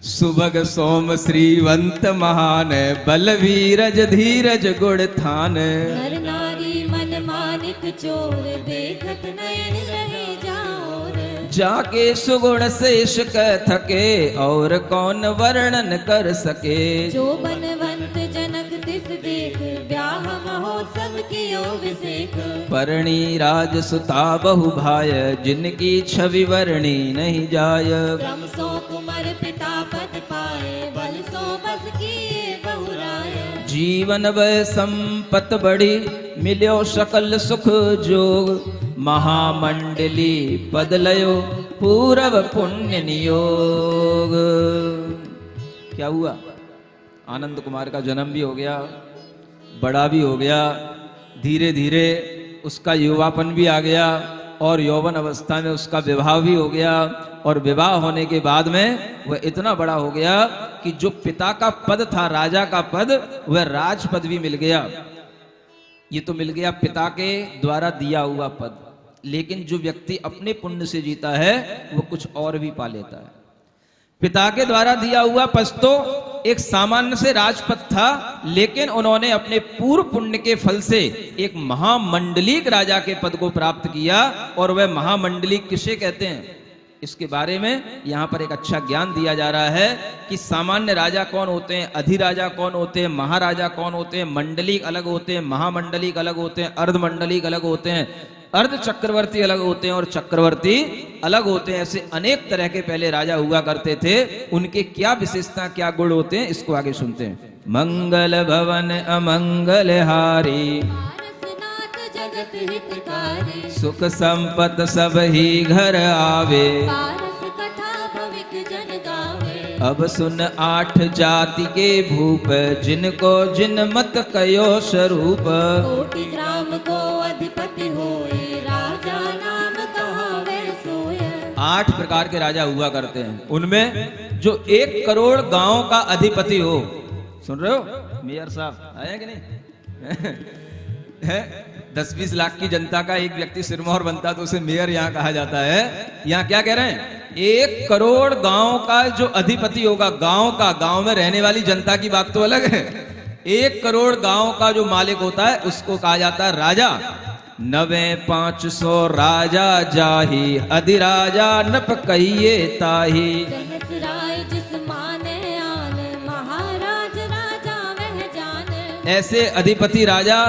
सुभग सोम श्रीवंत महान, बलवीरज धीरज गुण थान, नर नारी मन मानिक चोर, देखत नयन रहे जाओर, जाके सुगुण शेष कह थके, और कौन वर्णन कर सके, जो बनवंत जनक तिस देख, ब्याह महोत्सव कियो विसेक, परणी राज सुता बहु भाय, जिनकी छवि वर्णी नहीं जाय, ब्रह्म सो कुमर पिता पद पाए, बल सो बस किए बहुराय, जीवन वह संपत बड़ी, मिल्यो सकल सुख जोग, महामंडली पद लयो, पूरव पुण्य नियोग। क्या हुआ? आनंद कुमार का जन्म भी हो गया, बड़ा भी हो गया, धीरे धीरे उसका युवापन भी आ गया, और यौवन अवस्था में उसका विवाह भी हो गया, और विवाह होने के बाद में वह इतना बड़ा हो गया कि जो पिता का पद था, राजा का पद, वह राज पद भी मिल गया। ये तो मिल गया पिता के द्वारा दिया हुआ पद, लेकिन जो व्यक्ति अपने पुण्य से जीता है वो कुछ और भी पा लेता है। पिता के द्वारा दिया हुआ पद तो एक सामान्य से राजपद था, लेकिन उन्होंने अपने पूर्व पुण्य के फल से एक महामंडलिक राजा के पद को प्राप्त किया। और वह महामंडलिक किसे कहते हैं, इसके बारे में यहां पर एक अच्छा ज्ञान दिया जा रहा है कि सामान्य राजा कौन होते हैं, अधिराजा कौन होते हैं, महाराजा कौन होते हैं, मंडलिक अलग होते हैं, महामंडलिक अलग होते हैं, अर्धमंडलिक अलग होते हैं, अर्ध चक्रवर्ती अलग होते हैं, और चक्रवर्ती अलग होते हैं। ऐसे अनेक तरह के पहले राजा हुआ करते थे। उनके क्या विशेषता, क्या गुण होते हैं, इसको आगे सुनते हैं। मंगल भवन अमंगल हारी, पारसनाथ जगत हितकारी, सुख संपत सब ही घर आवे, पारस कथा भविक जन गावे, अब सुन 8 जाति के भूप, जिनको जिन मत कयो स्वरूप, कोटि ग्राम को अधिपति होए, राजा नाम कहावे सोय। 8 प्रकार के राजा हुआ करते हैं, उनमें जो 1 करोड़ गांव का अधिपति हो। सुन रहे हो मेयर साहब आए कि नहीं? 10-20 लाख की जनता का एक व्यक्ति सिरमौर बनता तो उसे मेयर यहाँ कहा जाता है। यहाँ क्या कह रहे हैं? 1 करोड़ गांव का जो अधिपति होगा, गांव में रहने वाली जनता की बात तो अलग है। 1 करोड़ गांव का जो मालिक होता है उसको कहा जाता है राजा। 9,500 राजा जाही, अधिराजा नप कहिए ताही, सहस्राय जिस माने आन, महाराज राजा वह जान। ऐसे अधिपति राजा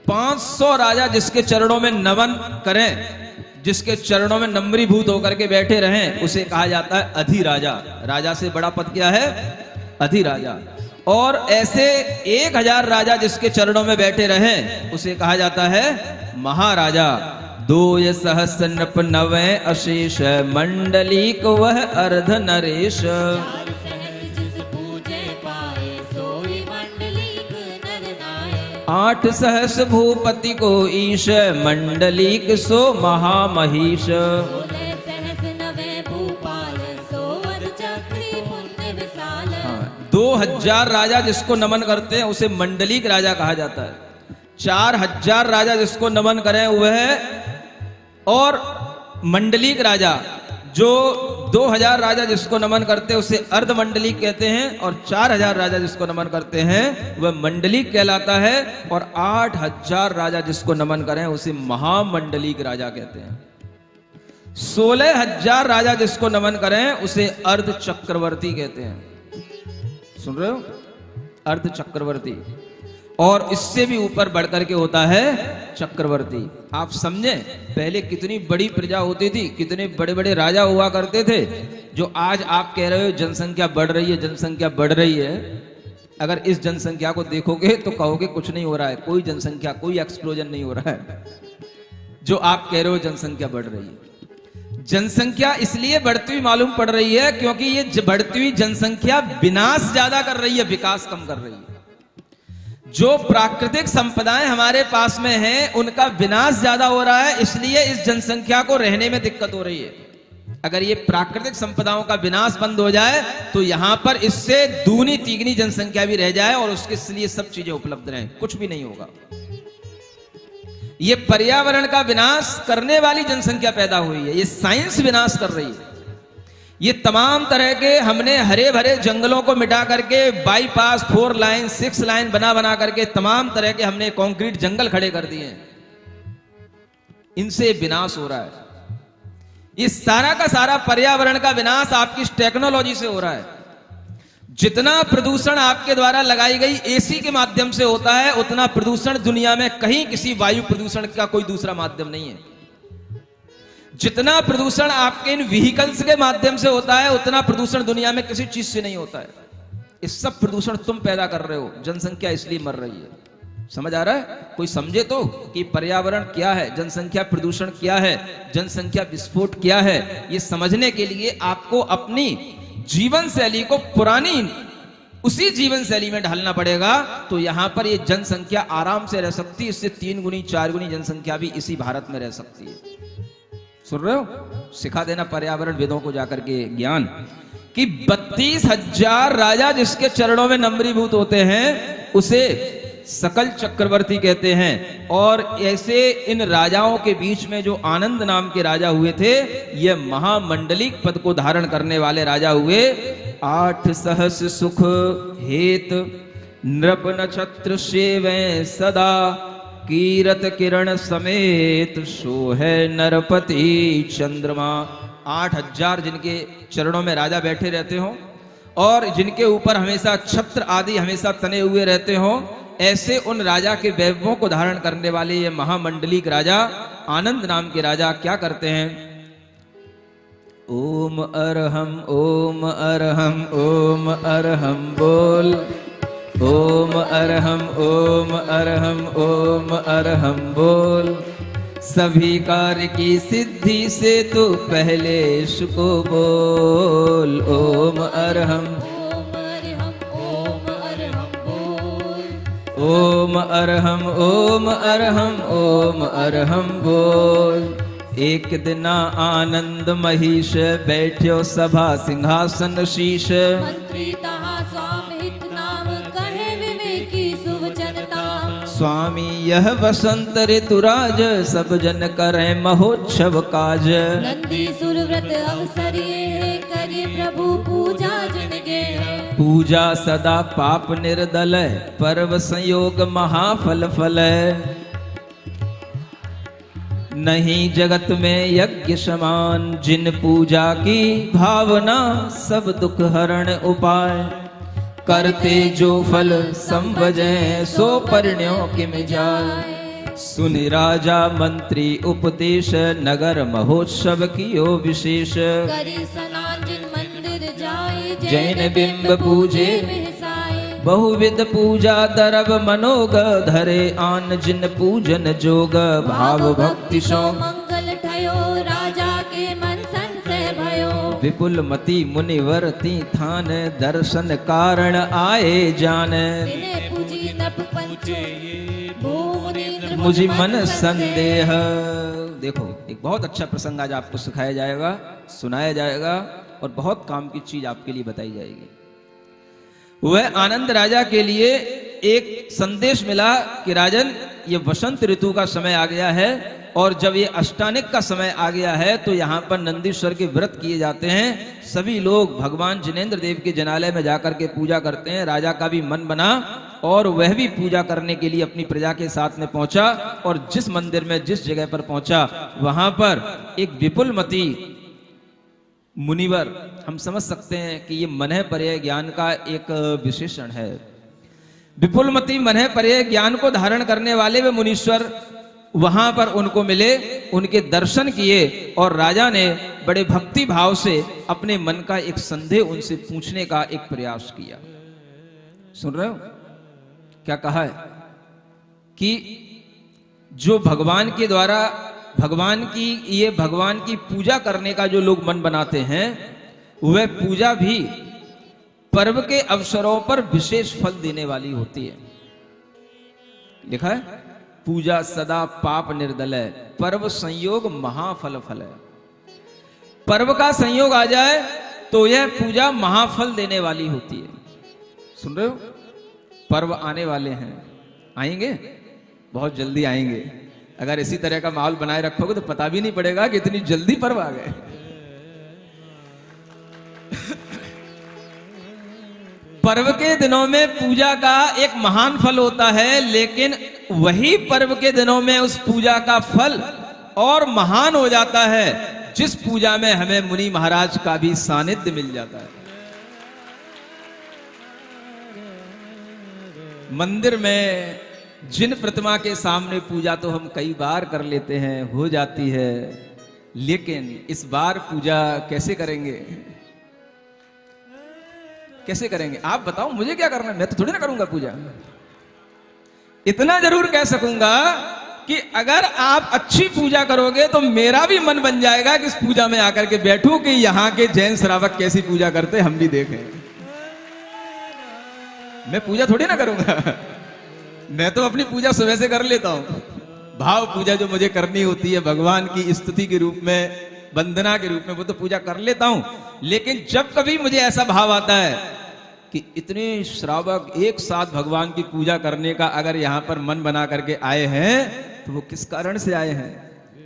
500 राजा जिसके चरणों में नमन करें, जिसके चरणों में नम्रीभूत होकर के बैठे रहें, उसे कहा जाता है अधिराजा। राजा से बड़ा पद क्या है? अधिराजा। और ऐसे 1000 राजा जिसके चरणों में बैठे रहें उसे कहा जाता है महाराजा। 2 सहस्र नृप 9 अशेष मंडलीक वह अर्ध नरेश। 4 सहस्र जिस पूजे पाए सोई मंडलीक नर नायक। 8 सहस्र भूपति को ईश मंडलीक सो महामहिष। 16 सहस्र नवे भूपाल सोवर चक्री पुण्य विशाल। 2000 राजा जिसको नमन करते हैं उसे मंडलीक राजा कहा जाता है। 4000 राजा जिसको नमन करें वह और मंडलीक राजा, जो 2000 राजा जिसको नमन करते हैं उसे अर्ध मंडलीक कहते हैं, और 4000 राजा जिसको नमन करते हैं वह मंडलीक कहलाता है, और 8000 राजा जिसको नमन करें उसे महामंडलीक राजा कहते हैं। 16000 राजा जिसको नमन करें उसे अर्ध चक्रवर्ती कहते हैं। सुन रहे हो? अर्ध चक्रवर्ती। और इससे भी ऊपर बढ़कर के होता है चक्रवर्ती। आप समझे पहले कितनी बड़ी प्रजा होती थी, कितने बड़े बड़े राजा हुआ करते थे। जो आज आप कह रहे हो जनसंख्या बढ़ रही है, जनसंख्या बढ़ रही है, अगर इस जनसंख्या को देखोगे तो कहोगे कुछ नहीं हो रहा है, कोई जनसंख्या, कोई एक्सप्लोजन नहीं हो रहा है। जो आप कह रहे हो जनसंख्या बढ़ रही है, जनसंख्या इसलिए बढ़ती हुई मालूम पड़ रही है क्योंकि ये बढ़ती हुई जनसंख्या विनाश ज्यादा कर रही है, विकास कम कर रही है। जो प्राकृतिक संपदाएं हमारे पास में हैं उनका विनाश ज्यादा हो रहा है, इसलिए इस जनसंख्या को रहने में दिक्कत हो रही है। अगर ये प्राकृतिक संपदाओं का विनाश बंद हो जाए तो यहां पर इससे दूनी तीगनी जनसंख्या भी रह जाए और उसके लिए सब चीजें उपलब्ध रहें, कुछ भी नहीं होगा। ये पर्यावरण का विनाश करने वाली जनसंख्या पैदा हुई है, ये साइंस विनाश कर रही है। ये तमाम तरह के हमने हरे भरे जंगलों को मिटा करके बाईपास 4 लाइन 6 लाइन बना बना करके तमाम तरह के हमने कंक्रीट जंगल खड़े कर दिए हैं, इनसे विनाश हो रहा है। ये सारा का सारा पर्यावरण का विनाश आपकी टेक्नोलॉजी से हो रहा है। जितना प्रदूषण आपके द्वारा लगाई गई एसी के माध्यम से होता है, उतना प्रदूषण दुनिया में कहीं किसी वायु प्रदूषण का कोई दूसरा माध्यम नहीं है। जितना प्रदूषण आपके इन व्हीकल्स के माध्यम से होता है, उतना प्रदूषण दुनिया में किसी चीज से नहीं होता है। इस सब प्रदूषण तुम पैदा कर रहे हो, जनसंख्या इसलिए मर रही है। समझ आ रहा है? कोई समझे तो कि पर्यावरण क्या है, जनसंख्या प्रदूषण क्या है, जनसंख्या विस्फोट क्या है। ये समझने के लिए आपको अपनी जीवन शैली को पुरानी उसी जीवन शैली में ढालना पड़ेगा, तो यहां पर ये जनसंख्या आराम से रह सकती है। इससे 3 गुनी 4 गुनी जनसंख्या भी इसी भारत में रह सकती है। सुन रहे हो? सिखा देना पर्यावरण विदों को जाकर के ज्ञान कि 32,000 राजा जिसके चरणों में नम्रीभूत होते हैं उसे सकल चक्रवर्ती कहते हैं। और ऐसे इन राजाओं के बीच में जो आनंद नाम के राजा हुए थे, ये महामंडलिक पद को धारण करने वाले राजा हुए। 8 सहस्र सुख हेत नृप नक्षत्र सेवें सदा, कीरत किरण समेत सो है नरपति चंद्रमा। 8000 जिनके चरणों में राजा बैठे रहते हो और जिनके ऊपर हमेशा छत्र आदि हमेशा तने हुए रहते हो, ऐसे उन राजा के वैभवों को धारण करने वाले ये महामंडलिक राजा आनंद नाम के राजा क्या करते हैं? ओम अरहम ओम अरहम ओम अरहम बोल, ओम अरहम ओम अरहम ओम अरहम बोल। सभी कार्य की सिद्धि से तो पहले शुको बोल। ओम अरहम ओम अरहम ओम अरहम बोल। ओम अरहम ओम अरहम ओम अरहम बोल। एक दिना आनंद महिष बैठ्यो सभा सिंहासन शीश, मंत्री तहा स्वामी हित नाम कहे विवेकी सुवचनता। स्वामी यह बसंत ऋतुराज सब जन करें महोत्सव काज। नंदी सुरव्रत अवसर ये करी प्रभु पूजा जिनके है। पूजा सदा पाप निर्दल, पर्व संयोग महाफल फल। नहीं जगत में यज्ञ समान, जिन पूजा की भावना सब दुख हरण उपाय। करते जो फल संभजे सो परिण्यो किम जाय। सुनि राजा मंत्री उपदेश, नगर महोत्सव कियो विशेष। करी स्नान जिन मंदिर जाए, जैन बिंब पूजे बिहसाए। बहुविध पूजा दरब मनोग धरे आन जिन पूजन जोग भाव भक्ति सो मंगल ठयो राजा के मन संशय भयो विपुल मति मुनिवर तीर्थान दर्शन कारण आए जान तिने पूजी नप पंचो भूमुनीन्द्र मुझे मन संदेह। देखो एक बहुत अच्छा प्रसंग आज आपको सिखाया जाएगा, सुनाया जाएगा और बहुत काम की चीज आपके लिए बताई जाएगी। वह आनंद राजा के लिए एक संदेश मिला कि राजन ये वसंत ऋतु का समय आ गया है और जब ये अष्टानिक का समय आ गया है तो यहाँ पर नंदीश्वर के व्रत किए जाते हैं। सभी लोग भगवान जिनेंद्र देव के जनालय में जाकर के पूजा करते हैं। राजा का भी मन बना और वह भी पूजा करने के लिए अपनी प्रजा के साथ में पहुंचा और जिस मंदिर में जिस जगह पर पहुंचा वहां पर एक विपुलमती मुनिवर, हम समझ सकते हैं कि ये मनः पर्याय ज्ञान का एक विशेषण है। विपुलमती मनः पर्याय ज्ञान को धारण करने वाले वे मुनीश्वर वहां पर उनको मिले, उनके दर्शन किए और राजा ने बड़े भक्ति भाव से अपने मन का एक संदेह उनसे पूछने का एक प्रयास किया। सुन रहे हो क्या कहा है कि जो भगवान के द्वारा भगवान की पूजा करने का जो लोग मन बनाते हैं वह पूजा भी पर्व के अवसरों पर विशेष फल देने वाली होती है। लिखा है पूजा सदा पाप निर्दलय पर्व संयोग महाफल फल है। पर्व का संयोग आ जाए तो यह पूजा महाफल देने वाली होती है। सुन रहे हो पर्व आने वाले हैं, आएंगे बहुत जल्दी आएंगे। अगर इसी तरह का माहौल बनाए रखोगे तो पता भी नहीं पड़ेगा कि इतनी जल्दी पर्व आ गए। पर्व के दिनों में पूजा का एक महान फल होता है, लेकिन वही पर्व के दिनों में उस पूजा का फल और महान हो जाता है जिस पूजा में हमें मुनि महाराज का भी सानिध्य मिल जाता है। मंदिर में जिन प्रतिमा के सामने पूजा तो हम कई बार कर लेते हैं, हो जाती है, लेकिन इस बार पूजा कैसे करेंगे? कैसे करेंगे आप बताओ, मुझे क्या करना है? मैं तो थोड़ी ना करूंगा पूजा। इतना जरूर कह सकूंगा कि अगर आप अच्छी पूजा करोगे तो मेरा भी मन बन जाएगा कि इस पूजा में आकर के बैठूं कि यहां के जैन श्रावक कैसी पूजा करते हम भी देखें। मैं पूजा थोड़ी ना करूंगा, मैं तो अपनी पूजा सुबह से कर लेता हूं। भाव पूजा जो मुझे करनी होती है भगवान की स्तुति के रूप में, वंदना के रूप में, वो तो पूजा कर लेता हूं। लेकिन जब कभी मुझे ऐसा भाव आता है कि इतने श्रावक एक साथ भगवान की पूजा करने का अगर यहां पर मन बना करके आए हैं तो वो किस कारण से आए हैं,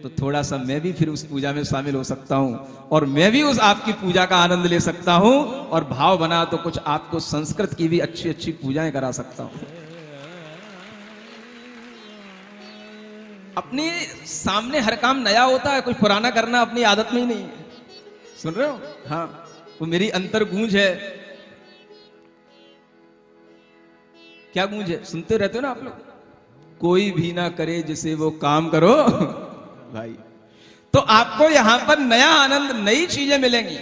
तो थोड़ा सा मैं भी फिर उस पूजा में शामिल हो सकता हूं और मैं भी उस आपकी पूजा का आनंद ले सकता हूं। और भाव बना तो कुछ आपको संस्कृत की भी अच्छी अच्छी पूजाएं करा सकता हूं। अपने सामने हर काम नया होता है, कुछ पुराना करना अपनी आदत में ही नहीं है। सुन रहे हो? हाँ, वो मेरी अंतर गूंज है। क्या गूंज है? सुनते रहते हो ना आप लोग, कोई भी ना करे जिसे वो काम करो भाई। तो आपको यहां पर नया आनंद, नई चीजें मिलेंगी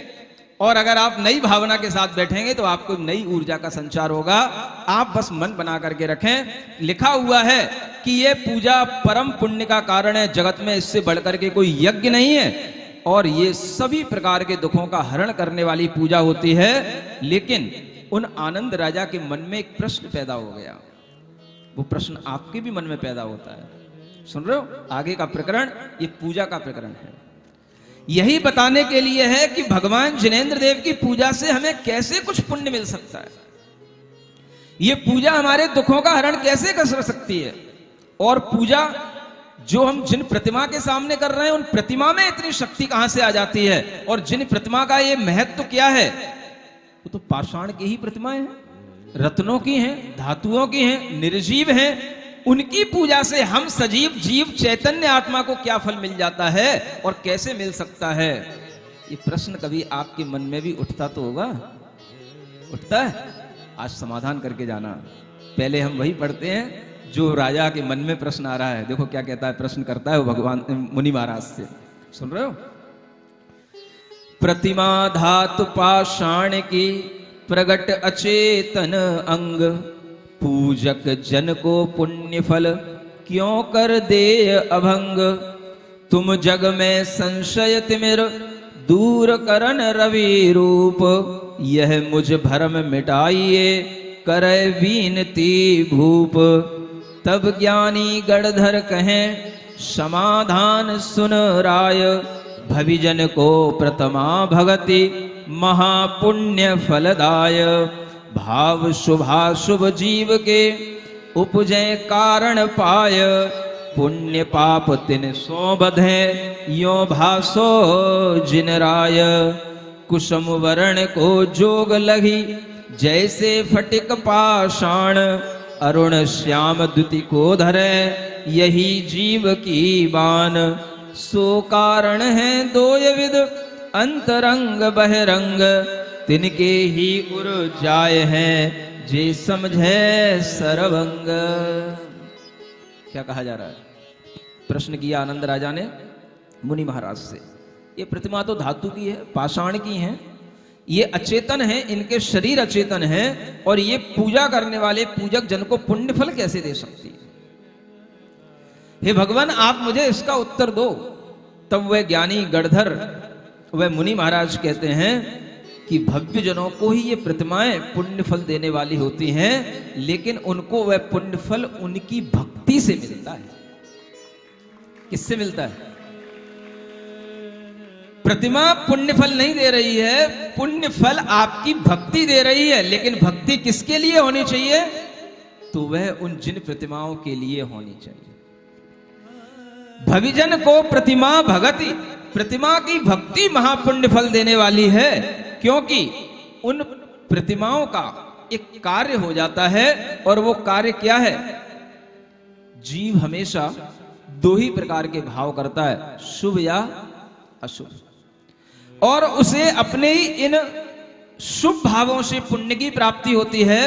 और अगर आप नई भावना के साथ बैठेंगे तो आपको नई ऊर्जा का संचार होगा। आप बस मन बना करके रखें। लिखा हुआ है कि यह पूजा परम पुण्य का कारण है, जगत में इससे बढ़कर के कोई यज्ञ नहीं है और ये सभी प्रकार के दुखों का हरण करने वाली पूजा होती है। लेकिन उन आनंद राजा के मन में एक प्रश्न पैदा हो गया। वो प्रश्न आपके भी मन में पैदा होता है। सुन रहे हो? आगे का प्रकरण ये पूजा का प्रकरण है। यही बताने के लिए है कि भगवान जिनेंद्र देव की पूजा से हमें कैसे कुछ पुण्य मिल सकता है, ये पूजा हमारे दुखों का हरण कैसे कर सकती है। और पूजा जो हम जिन प्रतिमा के सामने कर रहे हैं उन प्रतिमा में इतनी शक्ति कहां से आ जाती है, और जिन प्रतिमा का ये महत्व क्या है, वो तो पाषाण की ही प्रतिमाएं हैं, रत्नों की हैं, धातुओं की हैं, निर्जीव हैं। उनकी पूजा से हम सजीव जीव चैतन्य आत्मा को क्या फल मिल जाता है और कैसे मिल सकता है, ये प्रश्न कभी आपके मन में भी उठता तो होगा? उठता है? आज समाधान करके जाना। पहले हम वही पढ़ते हैं जो राजा के मन में प्रश्न आ रहा है। देखो क्या कहता है, प्रश्न करता है वो भगवान मुनि महाराज से। सुन रहे हो? प्रतिमा धातु पाषाण की प्रगट अचेतन अंग, पूजक जन को पुण्य फल क्यों कर दे अभंग। तुम जग में संशय तिमिर दूर करन रवि रूप, यह मुझ भरम मिटाइए करे बीनती भूप। तब ज्ञानी गणधर कहें समाधान सुन राय, भविजन को प्रथमा भगति महापुण्य फलदाय। भाव शुभाशुभ जीव के उपजय कारण पाय, पुण्य पाप तिन सो बधे यो भासो जिन राय। कुसुम वर्ण को जोग लगी जैसे फटिक पाषाण, अरुण श्याम द्युति को धरे यही जीव की बान। सो कारण है दोय विद अंतरंग बहिरंग, तिनके ही उर जाय हैं जे समझे सरवंग। क्या कहा जा रहा है? प्रश्न किया आनंद राजा ने मुनि महाराज से। ये प्रतिमा तो धातु की है, पाषाण की है, ये अचेतन है, इनके शरीर अचेतन है, और ये पूजा करने वाले पूजक जन को पुण्य फल कैसे दे सकती है? हे भगवान, आप मुझे इसका उत्तर दो। तब वह ज्ञानी गणधर, वह मुनि महाराज कहते हैं कि भव्य जनों को ही ये प्रतिमाएं पुण्य फल देने वाली होती हैं, लेकिन उनको वह पुण्य फल उनकी भक्ति से मिलता है। किससे मिलता है? प्रतिमा पुण्य फल नहीं दे रही है, पुण्य फल आपकी भक्ति दे रही है। लेकिन भक्ति किसके लिए होनी चाहिए? तो वह उन जिन प्रतिमाओं के लिए होनी चाहिए। भविजन को प्रतिमा भगति, प्रतिमा की भक्ति महापुण्य फल देने वाली है, क्योंकि उन प्रतिमाओं का एक कार्य हो जाता है। और वो कार्य क्या है? जीव हमेशा दो ही प्रकार के भाव करता है, शुभ या अशुभ, और उसे अपने ही इन शुभ भावों से पुण्य की प्राप्ति होती है,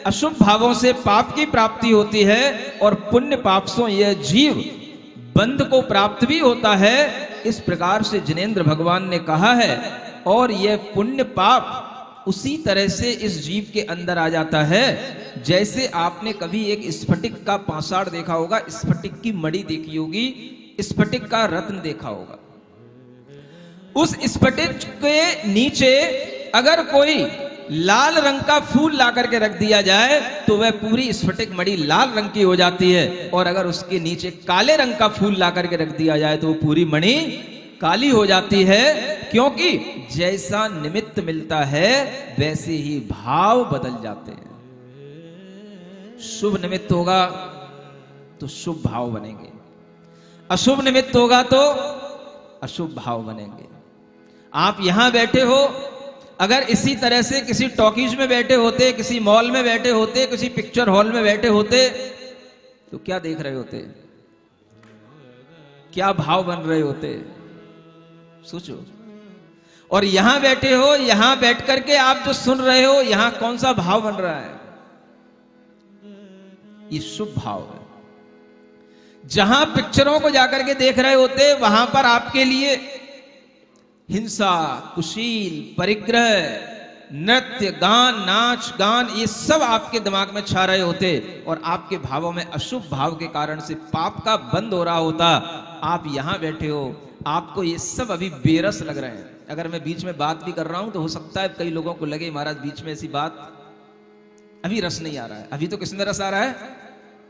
अशुभ भावों से पाप की प्राप्ति होती है। और पुण्य पाप से यह जीव बंध को प्राप्त भी होता है। इस प्रकार से जिनेंद्र भगवान ने कहा है। और यह पुण्य पाप उसी तरह से इस जीव के अंदर आ जाता है, जैसे आपने कभी एक स्फटिक का पाषाण देखा होगा, स्फटिक की मणि देखी होगी, स्फटिक का रत्न देखा होगा। उस स्फटिक के नीचे अगर कोई लाल रंग का फूल ला करके रख दिया जाए तो वह पूरी स्फटिक मणि लाल रंग की हो जाती है। और अगर उसके नीचे काले रंग का फूल ला करके रख दिया जाए तो वो पूरी मणि काली हो जाती है, क्योंकि जैसा निमित्त मिलता है वैसे ही भाव बदल जाते हैं। शुभ निमित्त होगा तो शुभ भाव बनेंगे, अशुभ निमित्त होगा तो अशुभ भाव बनेंगे। आप यहां बैठे हो, अगर इसी तरह से किसी टॉकीज में बैठे होते, किसी मॉल में बैठे होते, किसी पिक्चर हॉल में बैठे होते, तो क्या देख रहे होते? क्या भाव बन रहे होते? सोचो। और यहां बैठे हो, यहां बैठ करके आप जो सुन रहे हो, यहां कौन सा भाव बन रहा है? ये शुभ भाव है। जहां पिक्चरों को जाकर के देख रहे होते, वहां पर आपके लिए हिंसा, कुशील, परिग्रह, नृत्य, गान, नाच गान, ये सब आपके दिमाग में छा रहे होते। और आपके भावों में अशुभ भाव के कारण से पाप का बंद हो रहा होता। आप यहां बैठे हो, आपको ये सब अभी बेरस लग रहे हैं। अगर मैं बीच में बात भी कर रहा हूं तो हो सकता है कई लोगों को लगे महाराज बीच में ऐसी बात, अभी रस नहीं आ रहा है। अभी तो किसमें रस आ रहा है?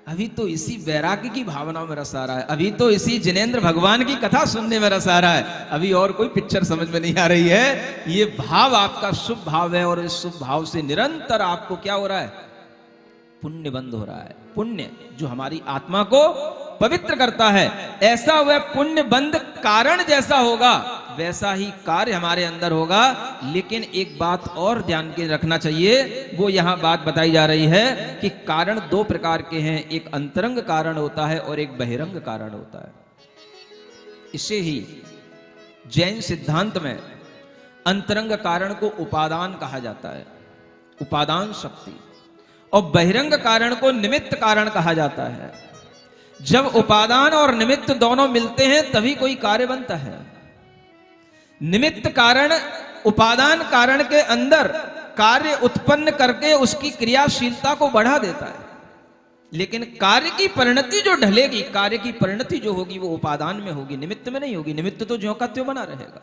अभी तो इसी वैराग्य की भावनाओं में रस आ रहा है, अभी तो इसी जिनेंद्र भगवान की कथा सुनने में रस आ रहा है, अभी और कोई पिक्चर समझ में नहीं आ रही है। ये भाव आपका शुभ भाव है, और इस शुभ भाव से निरंतर आपको क्या हो रहा है? पुण्य बंद हो रहा है। पुण्य जो हमारी आत्मा को पवित्र करता है, ऐसा वह पुण्य बंद कारण जैसा होगा वैसा ही कार्य हमारे अंदर होगा। लेकिन एक बात और ध्यान के रखना चाहिए, वो यहां बात बताई जा रही है कि कारण दो प्रकार के हैं, एक अंतरंग कारण होता है और एक बहिरंग कारण होता है। इसे ही जैन सिद्धांत में अंतरंग कारण को उपादान कहा जाता है, उपादान शक्ति, और बहिरंग कारण को निमित्त कारण कहा जाता है। जब उपादान और निमित्त दोनों मिलते हैं तभी कोई कार्य बनता है। निमित्त कारण उपादान कारण के अंदर कार्य उत्पन्न करके उसकी क्रियाशीलता को बढ़ा देता है, लेकिन कार्य की परिणति जो ढलेगी, कार्य की परिणति जो होगी वो उपादान में होगी, निमित्त में नहीं होगी। निमित्त तो ज्यों का त्यों बना रहेगा।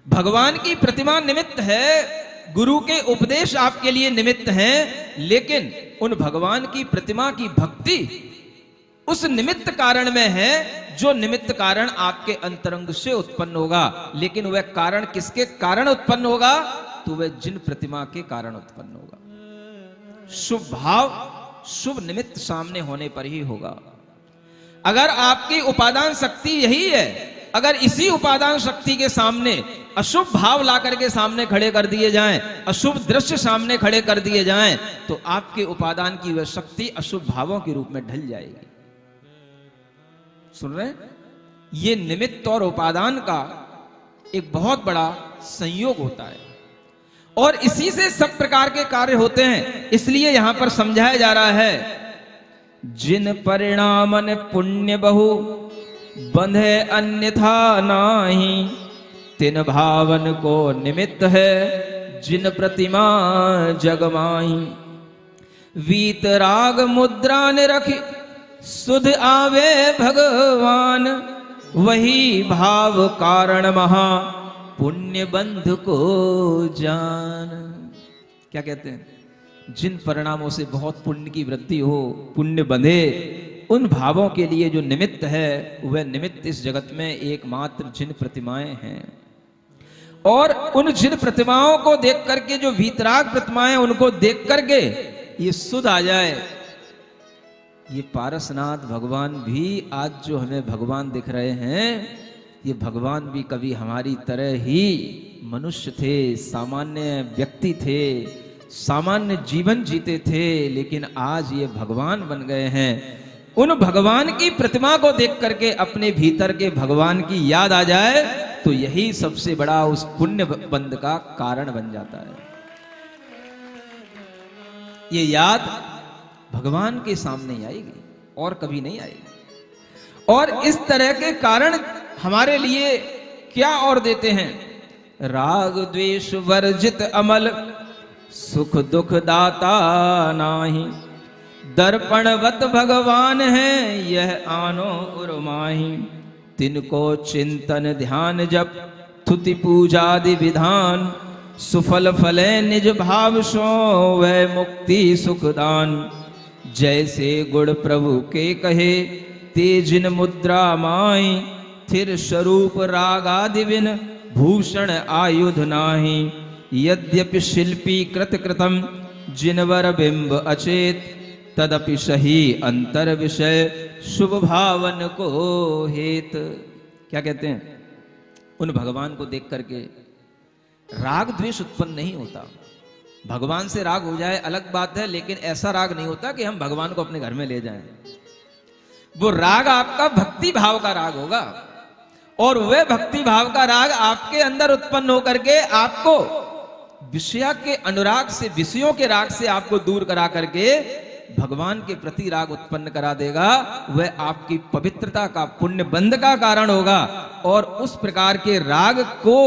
भगवान की प्रतिमा निमित्त है, गुरु के उपदेश आपके लिए निमित्त हैं, लेकिन उन भगवान की प्रतिमा की भक्ति उस निमित्त कारण में है जो निमित्त कारण आपके अंतरंग से उत्पन्न होगा। लेकिन वह कारण किसके कारण उत्पन्न होगा? तो वह जिन प्रतिमा के कारण उत्पन्न होगा। शुभ भाव, शुभ निमित्त सामने होने पर ही होगा। अगर आपकी उपादान शक्ति यही है, अगर इसी उपादान शक्ति के सामने अशुभ भाव ला करके सामने खड़े कर दिए जाएं, अशुभ दृश्य सामने खड़े कर दिए जाएं, तो आपके उपादान की वह शक्ति अशुभ भावों के रूप में ढल जाएगी। सुन रहे हैं? ये निमित्त और उपादान का एक बहुत बड़ा संयोग होता है और इसी से सब प्रकार के कार्य होते हैं। इसलिए यहां पर समझाया जा रहा है, जिन परिणामन पुण्य बहु बंधे अन्यथा नाही, तिन भावन को निमित्त है जिन प्रतिमा जगमाही। वीतराग मुद्रा ने रखी सुध आवे भगवान, वही भाव कारण महा पुण्य बंध को जान। क्या कहते हैं? जिन परिणामों से बहुत पुण्य की वृद्धि हो, पुण्य बंधे, उन भावों के लिए जो निमित्त है, वह निमित्त इस जगत में एकमात्र जिन प्रतिमाएं हैं। और उन जिन प्रतिमाओं को देख करके, जो वीतराग प्रतिमाएं, उनको देख करके ये सुध आ जाए, ये पारसनाथ भगवान भी आज जो हमें भगवान दिख रहे हैं, ये भगवान भी कभी हमारी तरह ही मनुष्य थे, सामान्य व्यक्ति थे, सामान्य जीवन जीते थे, लेकिन आज ये भगवान बन गए हैं। उन भगवान की प्रतिमा को देख करके अपने भीतर के भगवान की याद आ जाए तो यही सबसे बड़ा उस पुण्य बंध का कारण बन जाता है। ये याद भगवान के सामने आएगी और कभी नहीं आएगी। और इस तरह के कारण हमारे लिए क्या और देते हैं? राग द्वेष वर्जित अमल, सुख दुख दाता नाही, दर्पणवत भगवान है यह आनो उर्माही। तिनको चिंतन ध्यान जप थुति पूजादि विधान, सुफल फले निज भाव सो वह मुक्ति सुखदान। जैसे गुण प्रभु के कहे ते जिन मुद्रा माई, थिर स्वरूप रागादि बिन भूषण आयुध नाही। यद्यपि शिल्पी कृत कृतम जिनवर बिंब अचेत, तदपि सही अंतर विषय शुभ भावन को हेत। क्या कहते हैं? उन भगवान को देख करके राग द्वेष उत्पन्न नहीं होता। भगवान से राग हो जाए अलग बात है, लेकिन ऐसा राग नहीं होता कि हम भगवान को अपने घर में ले जाएं। वो राग आपका भक्ति भाव का राग होगा, और वह भक्ति भाव का राग आपके अंदर उत्पन्न होकर के आपको विषया के अनुराग से, विषयों के राग से आपको दूर करा करके भगवान के प्रति राग उत्पन्न करा देगा। वह आपकी पवित्रता का, पुण्य बंध का कारण होगा। और उस प्रकार के राग को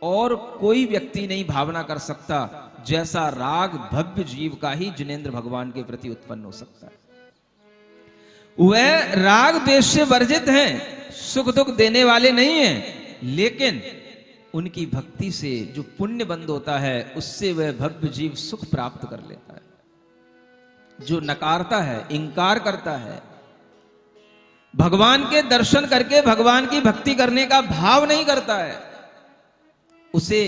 और कोई व्यक्ति नहीं भावना कर सकता, जैसा राग भव्य जीव का ही जिनेंद्र भगवान के प्रति उत्पन्न हो सकता है। वह राग द्वेष से वर्जित हैं, सुख दुख देने वाले नहीं हैं, लेकिन उनकी भक्ति से जो पुण्य बंध होता है, उससे वह भव्य जीव सुख प्राप्त कर लेता है। जो नकारता है, इंकार करता है, भगवान के दर्शन करके भगवान की भक्ति करने का भाव नहीं करता है, उसे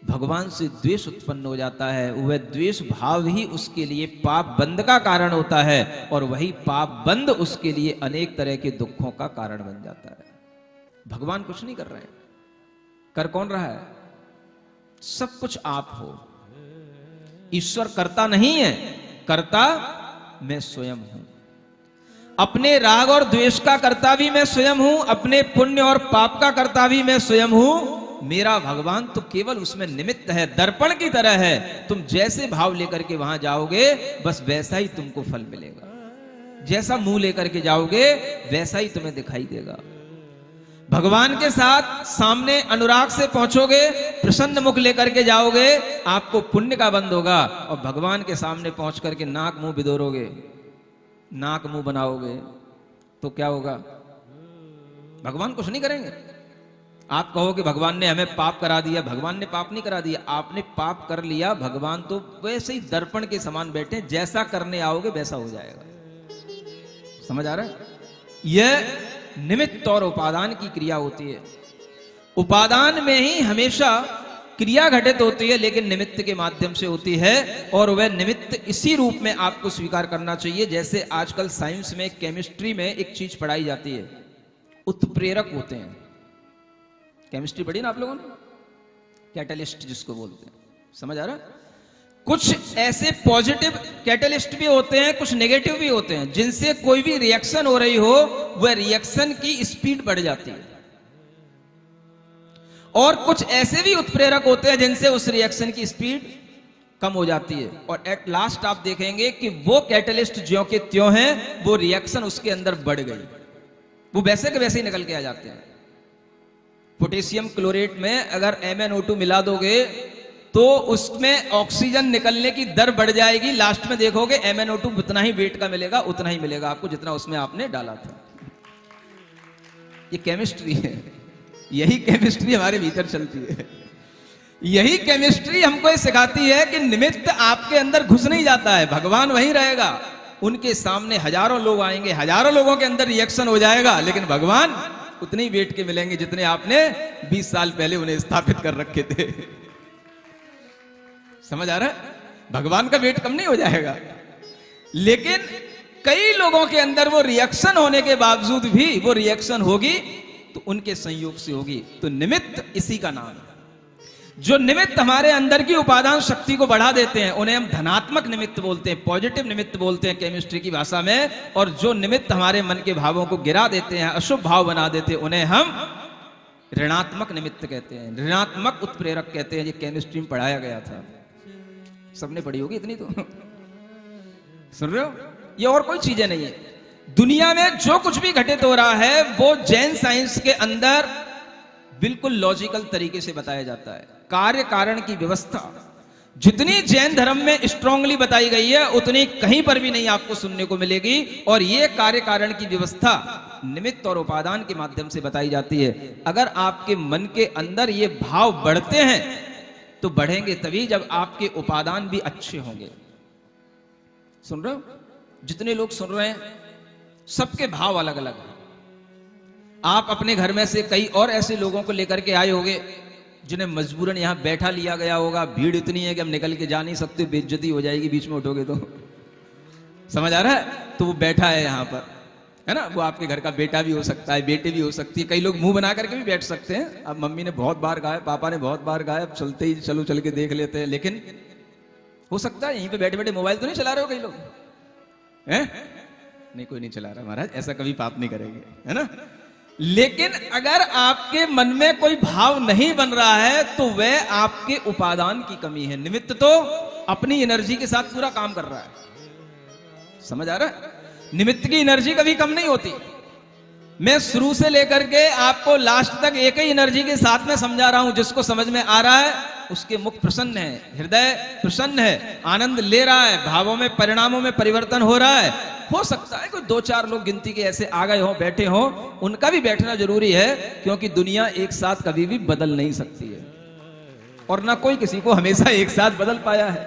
भगवान से द्वेष उत्पन्न हो जाता है। वह द्वेष भाव ही उसके लिए पाप बंध का कारण होता है, और वही पाप बंध उसके लिए अनेक तरह के दुखों का कारण बन जाता है। भगवान कुछ नहीं कर रहे हैं, कर कौन रहा है? सब कुछ आप हो। ईश्वर करता नहीं है, करता मैं स्वयं हूं। अपने राग और द्वेष का कर्ता भी मैं स्वयं हूं, अपने पुण्य और पाप का कर्ता भी मैं स्वयं हूं। मेरा भगवान तो केवल उसमें निमित्त है, दर्पण की तरह है। तुम जैसे भाव लेकर के वहां जाओगे, बस वैसा ही तुमको फल मिलेगा। जैसा मुंह लेकर के जाओगे, वैसा ही तुम्हें दिखाई देगा। भगवान के साथ सामने अनुराग से पहुंचोगे, प्रसन्न मुख लेकर के जाओगे, आपको पुण्य का बंद होगा। और भगवान के सामने पहुंच करके नाक मुंह बिदोरोगे, नाक मुंह बनाओगे, तो क्या होगा? भगवान कुछ नहीं करेंगे। आप कहोगे भगवान ने हमें पाप करा दिया। भगवान ने पाप नहीं करा दिया, आपने पाप कर लिया। भगवान तो वैसे ही दर्पण के समान बैठे, जैसा करने आओगे वैसा हो जाएगा। समझ आ रहा है? यह निमित्त और उपादान की क्रिया होती है। उपादान में ही हमेशा क्रिया घटित होती है, लेकिन निमित्त के माध्यम से होती है। और वह निमित्त इसी रूप में आपको स्वीकार करना चाहिए। जैसे आजकल साइंस में, केमिस्ट्री में एक चीज पढ़ाई जाती है, उत्प्रेरक होते हैं। केमिस्ट्री पढ़ी ना आप लोगों ने? कैटलिस्ट जिसको बोलते हैं। समझ आ रहा है? कुछ ऐसे पॉजिटिव कैटलिस्ट भी होते हैं, कुछ नेगेटिव भी होते हैं, जिनसे कोई भी रिएक्शन हो रही हो, वह रिएक्शन की स्पीड बढ़ जाती है। और कुछ ऐसे भी उत्प्रेरक होते हैं जिनसे उस रिएक्शन की स्पीड कम हो जाती है। और एट लास्ट आप देखेंगे कि वो कैटलिस्ट ज्यों के त्यों हैं, वो रिएक्शन उसके अंदर बढ़ गई, वो वैसे के वैसे ही निकल के आ जाते हैं। पोटेशियम क्लोरेट में अगर MnO2 मिला दोगे तो उसमें ऑक्सीजन निकलने की दर बढ़ जाएगी। लास्ट में देखोगे MnO2 उतना ही वेट का मिलेगा, उतना ही मिलेगा आपको जितना उसमें आपने डाला था। ये केमिस्ट्री है। यही केमिस्ट्री हमारे भीतर चलती है। यही केमिस्ट्री हमको ये सिखाती है कि निमित्त आपके अंदर घुस नहीं जाता है, भगवान वहीं रहेगा। उनके सामने हजारों लोग आएंगे, हजारों लोगों के अंदर रिएक्शन हो जाएगा, लेकिन भगवान उतने ही वेट के मिलेंगे जितने आपने 20 साल पहले उन्हें स्थापित कर रखे थे। समझ आ रहा है? भगवान का वेट कम नहीं हो जाएगा, लेकिन कई लोगों के अंदर वो रिएक्शन होने के बावजूद भी वो रिएक्शन होगी तो उनके संयोग से होगी। तो निमित्त इसी का नाम है। जो निमित्त हमारे अंदर की उपादान शक्ति को बढ़ा देते हैं, उन्हें हम धनात्मक निमित्त बोलते हैं, पॉजिटिव निमित्त बोलते हैं केमिस्ट्री की भाषा में। और जो निमित्त हमारे मन के भावों को गिरा देते हैं, अशुभ भाव बना देते हैं, उन्हें हम ऋणात्मक निमित्त कहते हैं, ऋणात्मक उत्प्रेरक कहते हैं। ये केमिस्ट्री में पढ़ाया गया था, सबने पढ़ी होगी इतनी तो। सुन रहे हो? ये और कोई चीजें नहीं है। दुनिया में जो कुछ भी घटित हो रहा है वो जैन साइंस के अंदर बिल्कुल लॉजिकल तरीके से बताया जाता है। कार्य कारण की व्यवस्था जितनी जैन धर्म में स्ट्रांगली बताई गई है, उतनी कहीं पर भी नहीं आपको सुनने को मिलेगी। और ये कार्य कारण की व्यवस्था निमित्त और उपादान के माध्यम से बताई जाती है। अगर आपके मन के अंदर ये भाव बढ़ते हैं तो बढ़ेंगे तभी जब आपके उपादान भी अच्छे होंगे। सुन रहे हो? जितने लोग सुन रहे हैं सबके भाव अलग अलग हैं। आप अपने घर में से कई और ऐसे लोगों को लेकर के आए होंगे जिन्हें मजबूरन यहां बैठा लिया गया होगा। भीड़ इतनी है कि हम निकल के जा नहीं सकते, बेइज्जती हो जाएगी बीच में उठोगे तो। समझ आ रहा है? तो वो बैठा है यहां पर, है ना? वो आपके घर का बेटा भी हो सकता है, बेटी भी हो सकती है। कई लोग मुंह बना करके भी बैठ सकते हैं। अब मम्मी ने बहुत बार गाया, पापा ने बहुत बार गाया, अब चलते ही चलो चल के देख लेते हैं। लेकिन हो सकता है यहीं पे बैठे बैठे मोबाइल तो नहीं चला रहे हो कई लोग, हैं? नहीं, कोई नहीं चला रहा महाराज, ऐसा कभी पाप नहीं करेंगे, है ना? लेकिन अगर आपके मन में कोई भाव नहीं बन रहा है तो वह आपके उपादान की कमी है। निमित्त तो अपनी एनर्जी के साथ पूरा काम कर रहा है। समझ आ रहा है? निमित्त की एनर्जी कभी कम नहीं होती। मैं शुरू से लेकर के आपको लास्ट तक एक ही एनर्जी के साथ में समझा रहा हूं। जिसको समझ में आ रहा है उसके मुख प्रसन्न है, हृदय प्रसन्न है, आनंद ले रहा है, भावों में परिणामों में परिवर्तन हो रहा है। हो सकता है कोई 2-4 लोग गिनती के ऐसे आ गए हो, बैठे हो, उनका भी बैठना जरूरी है, क्योंकि दुनिया एक साथ कभी भी बदल नहीं सकती है और ना कोई किसी को हमेशा एक साथ बदल पाया है।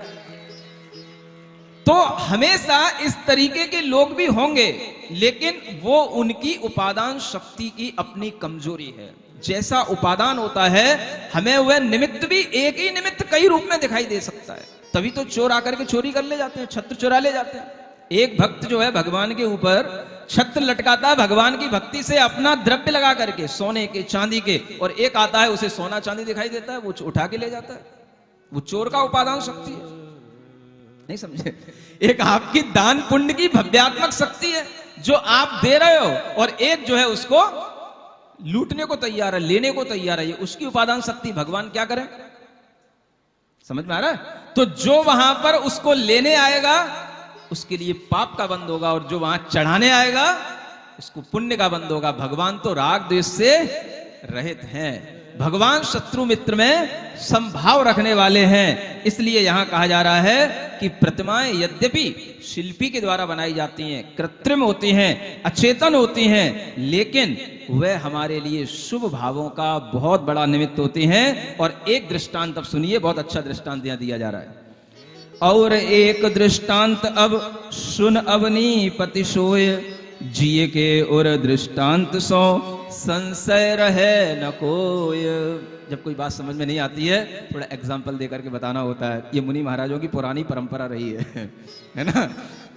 तो हमेशा इस तरीके के लोग भी होंगे, लेकिन वो उनकी उपादान शक्ति की अपनी कमजोरी है। जैसा उपादान होता है, हमें वह निमित्त भी एक ही निमित्त कई रूप में दिखाई दे सकता है। तभी तो चोर आकर के चोरी कर ले जाते हैं, छत्र चुरा ले जाते हैं। एक भक्त जो है भगवान के ऊपर छत्र लटकाता है भगवान की भक्ति से अपना द्रव्य लगा करके, सोने के, चांदी के, और एक आता है उसे सोना चांदी दिखाई देता है, वो उठा के ले जाता है। वो चोर का उपादान शक्ति है। नहीं समझे? एक आपकी दान पुण्य की भव्यात्मक शक्ति है जो आप दे रहे हो, और एक जो है उसको लूटने को तैयार है, लेने को तैयार है। ये उसकी उपादान शक्ति। भगवान क्या करें? समझ में आ रहा है? तो जो वहां पर उसको लेने आएगा उसके लिए पाप का बंद होगा, और जो वहां चढ़ाने आएगा उसको पुण्य का बंद होगा। भगवान तो राग द्वेष से रहित हैं। भगवान शत्रु मित्र में संभाव रखने वाले हैं। इसलिए यहां कहा जा रहा है कि प्रतिमाएं यद्यपि शिल्पी के द्वारा बनाई जाती हैं, कृत्रिम होती हैं, अचेतन होती हैं, लेकिन वह हमारे लिए शुभ भावों का बहुत बड़ा निमित्त होती हैं। और एक दृष्टांत अब सुनिए, बहुत अच्छा दृष्टांत यहां दिया जा रहा है। और एक दृष्टांत अब सुन अवनी पति सोय, जिए के और दृष्टांत सो संशय रहे न कोय। जब कोई बात समझ में नहीं आती है, थोड़ा एग्जाम्पल देकर के बताना होता है। ये मुनि महाराजों की पुरानी परंपरा रही है ना।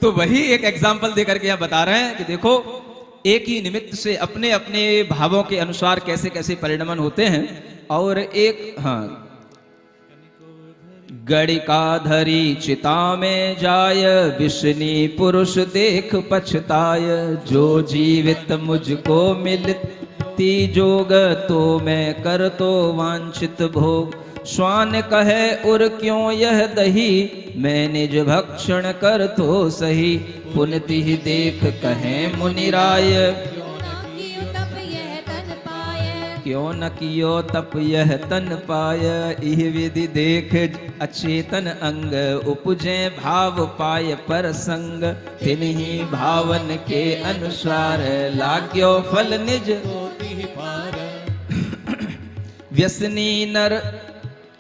तो वही एक एग्जाम्पल देकर के यहाँ बता रहे हैं कि देखो, एक ही निमित्त से अपने अपने भावों के अनुसार कैसे कैसे परिणमन होते हैं। और एक गणिका धरी चिता में जाय, विष्णि पुरुष देख पछताय। जो जीवित मुझको मिलती जोग, तो मैं कर तो वांछित भोग। श्वान कहे उर क्यों यह दही, मैं निज भक्षण कर तो सही। पुनति देख कहे मुनिराय, क्यों न कियो तप यह तन पाय। इह विधि देख अचेतन अंग, उपजे भाव पाय पर संग। तिन्ही भावन के अनुसार, लाग्यो फल निज व्यसनी नर।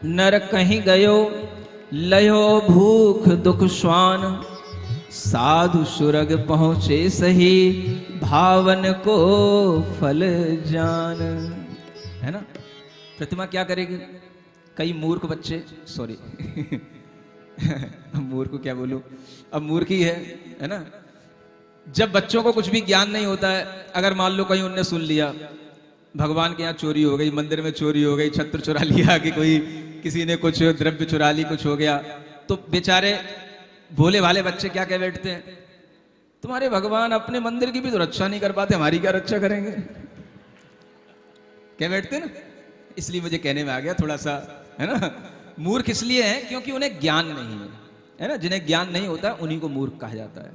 नर कहीं गयो लयो भूख दुख श्वान, साधु सुरग पहुंचे सही। भावन को फल जान। है ना। प्रतिमा क्या करेगी? कई मूर्ख बच्चे, सॉरी मूर्ख को क्या बोलूं, अब मूर्ख ही है ना। जब बच्चों को कुछ भी ज्ञान नहीं होता है, अगर मान लो कहीं उनने सुन लिया भगवान के यहाँ चोरी हो गई, मंदिर में चोरी हो गई, छत्र चुरा लिया, कि कोई किसी ने कुछ द्रव्य चुरा ली, कुछ हो गया, तो बेचारे भोले भाले बच्चे क्या कह बैठते हैं, तुम्हारे भगवान अपने मंदिर की भी तो रक्षा नहीं कर पाते, हमारी क्या रक्षा करेंगे, कह बैठते ना। इसलिए मुझे कहने में आ गया थोड़ा सा, है ना। मूर्ख इसलिए है क्योंकि उन्हें ज्ञान नहीं है ना। जिन्हें ज्ञान नहीं होता उन्हीं को मूर्ख कहा जाता है।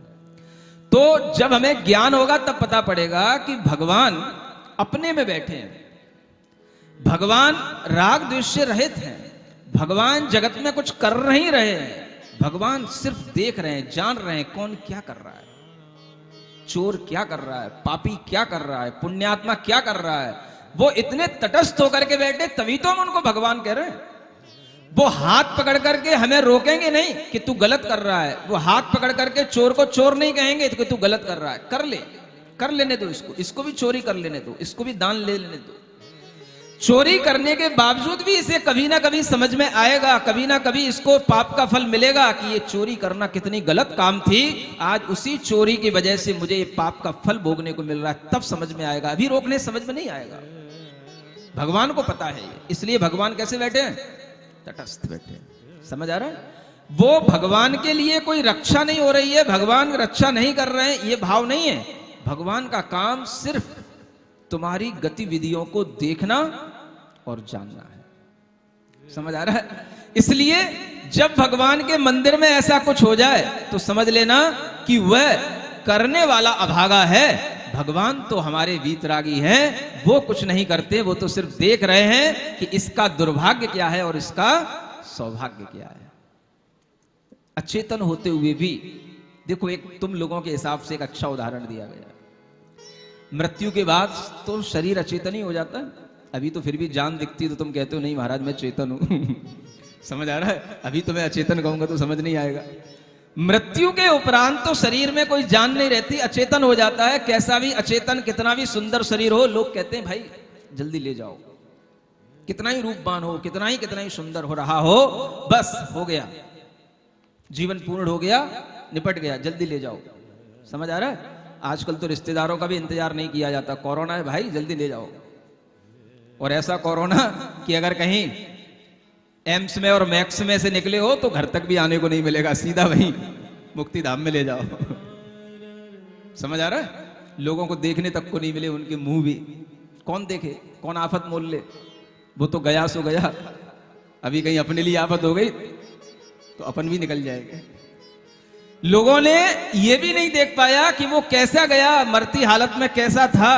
तो जब हमें ज्ञान होगा तब पता पड़ेगा कि भगवान अपने में बैठे हैं, भगवान राग द्वेष से रहित हैं, भगवान जगत में कुछ कर नहीं रहे हैं, भगवान सिर्फ देख रहे हैं, जान रहे हैं कौन क्या कर रहा है, चोर क्या कर रहा है, पापी क्या कर रहा है, पुण्यात्मा क्या कर रहा है। वो इतने तटस्थ होकर के बैठे, तभी तो हम उनको भगवान कह रहे हैं। वो हाथ पकड़ करके हमें रोकेंगे नहीं कि तू गलत कर रहा है, वो हाथ पकड़ करके चोर को चोर नहीं कहेंगे कि तू गलत कर रहा है, कर लेने दो, इसको भी चोरी कर लेने दो, इसको भी दान ले लेने दो। चोरी करने के बावजूद भी इसे कभी ना कभी समझ में आएगा, कभी ना कभी इसको पाप का फल मिलेगा कि ये चोरी करना कितनी गलत काम थी, आज उसी चोरी की वजह से मुझे ये पाप का फल भोगने को मिल रहा है, तब समझ में आएगा। अभी रोकने समझ में नहीं आएगा। भगवान को पता है, इसलिए भगवान कैसे बैठे हैं, तटस्थ बैठे हैं। समझ आ रहा है। वो भगवान के लिए कोई रक्षा नहीं हो रही है, भगवान रक्षा नहीं कर रहे हैं, ये भाव नहीं है। भगवान का काम सिर्फ तुम्हारी गतिविधियों को देखना और जानना है। समझ आ रहा है। इसलिए जब भगवान के मंदिर में ऐसा कुछ हो जाए तो समझ लेना कि वह करने वाला अभागा है। भगवान तो हमारे वीतरागी हैं, वो कुछ नहीं करते, वो तो सिर्फ देख रहे हैं कि इसका दुर्भाग्य क्या है और इसका सौभाग्य क्या है। अचेतन होते हुए भी देखो, एक तुम लोगों के हिसाब से एक अच्छा उदाहरण दिया गया। मृत्यु के बाद तो शरीर अचेतन ही हो जाता है। अभी तो फिर भी जान दिखती है तो तुम कहते हो नहीं महाराज मैं चेतन हूं समझ आ रहा है। अभी तो मैं अचेतन कहूंगा तो समझ नहीं आएगा। मृत्यु के उपरांत तो शरीर में कोई जान नहीं रहती, अचेतन हो जाता है। कैसा भी अचेतन, कितना भी सुंदर शरीर हो, लोग कहते हैं भाई जल्दी ले जाओ, कितना ही रूपवान हो, कितना ही सुंदर हो रहा हो, बस हो गया, जीवन पूर्ण हो गया, निपट गया, जल्दी ले जाओ। समझ आ रहा है। आजकल तो रिश्तेदारों का भी इंतजार नहीं किया जाता, कोरोना है भाई जल्दी ले जाओ। और ऐसा कोरोना कि अगर कहीं एम्स में और मैक्स में से निकले हो तो घर तक भी आने को नहीं मिलेगा, सीधा वहीं मुक्ति धाम में ले जाओ। समझ आ रहा है। लोगों को देखने तक को नहीं मिले, उनके मुंह भी कौन देखे, कौन आफत मोल ले। वो तो गया सो गया, अभी कहीं अपने लिए आफत हो गई तो अपन भी निकल जाएंगे। लोगों ने ये भी नहीं देख पाया कि वो कैसा गया, मरती हालत में कैसा था,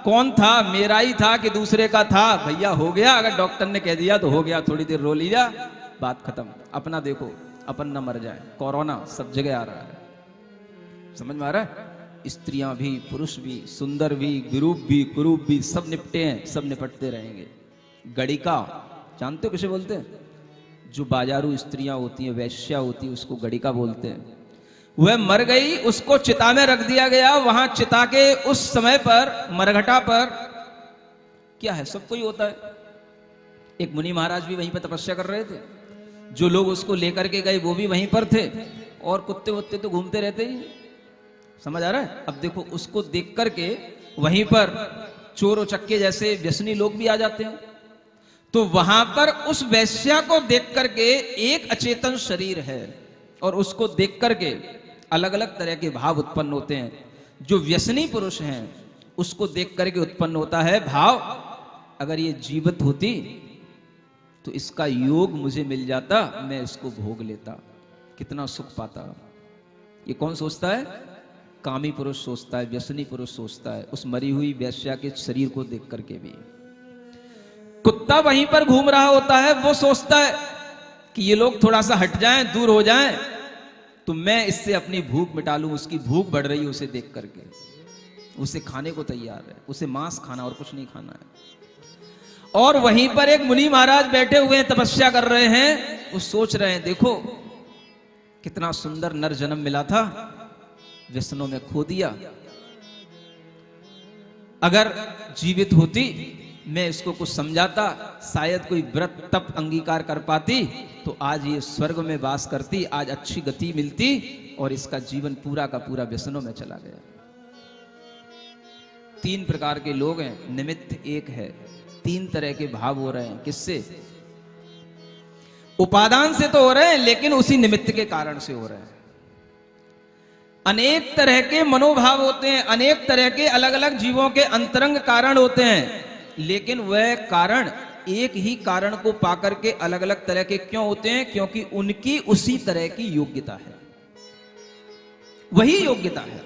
कौन था, मेरा ही था कि दूसरे का था? भैया हो गया, अगर डॉक्टर ने कह दिया तो हो गया, थोड़ी देर रो लीजिए, बात खत्म। अपना देखो, अपन न मर जाए। कोरोना सब जगह आ रहा है, समझ में आ रहा है? स्त्रियां भी, पुरुष भी, सुंदर भी, विरूप भी, कुरूप भी, सब निपटे हैं, सब निपटते रहेंगे। गड़िका जानते हो किसे बोलते हैं? जो बाजारू स्त्रियां होती हैं, वैश्या होती है, उसको गड़िका बोलते हैं। वह मर गई, उसको चिता में रख दिया गया। वहां चिता के उस समय पर, मरघटा पर क्या है, सबको ही होता है। एक मुनि महाराज भी वहीं पर तपस्या कर रहे थे, जो लोग उसको लेकर के गए वो भी वहीं पर थे, और कुत्ते वुत्ते तो घूमते रहते ही, समझ आ रहा है? अब देखो, उसको देख करके वहीं पर चोर उचक्के जैसे व्यसनी लोग भी आ जाते हैं। तो वहां पर उस वैश्या को देख करके एक अचेतन शरीर है, और उसको देख करके अलग अलग तरह के भाव उत्पन्न होते हैं। जो व्यसनी पुरुष हैं उसको देख करके उत्पन्न होता है भाव, अगर ये जीवित होती तो इसका योग मुझे मिल जाता, मैं इसको भोग लेता, कितना सुख पाता। ये कौन सोचता है? कामी पुरुष सोचता है, व्यसनी पुरुष सोचता है, उस मरी हुई वेश्या के शरीर को देख करके भी। कुत्ता वहीं पर घूम रहा होता है, वो सोचता है कि ये लोग थोड़ा सा हट जाएं, दूर हो जाएं, तो मैं इससे अपनी भूख मिटा लूं। उसकी भूख बढ़ रही है उसे देख करके, उसे खाने को तैयार है, उसे मांस खाना और कुछ नहीं खाना है। और वहीं पर एक मुनि महाराज बैठे हुए हैं, तपस्या कर रहे हैं, वो सोच रहे हैं, देखो कितना सुंदर नर जन्म मिला था, व्यसनों में खो दिया। अगर जीवित होती, मैं इसको कुछ समझाता, शायद कोई व्रत तप अंगीकार कर पाती, तो आज ये स्वर्ग में वास करती, आज अच्छी गति मिलती, और इसका जीवन पूरा का पूरा व्यसनों में चला गया। 3 प्रकार के लोग हैं, निमित्त एक है। 3 तरह के भाव हो रहे हैं, किससे? उपादान से तो हो रहे हैं, लेकिन उसी निमित्त के कारण से हो रहे हैं। अनेक तरह के मनोभाव होते हैं, अनेक तरह के अलग अलग जीवों के अंतरंग कारण होते हैं, लेकिन वह कारण एक ही कारण को पाकर के अलग अलग तरह के क्यों होते हैं? क्योंकि उनकी उसी तरह की योग्यता है, वही योग्यता है,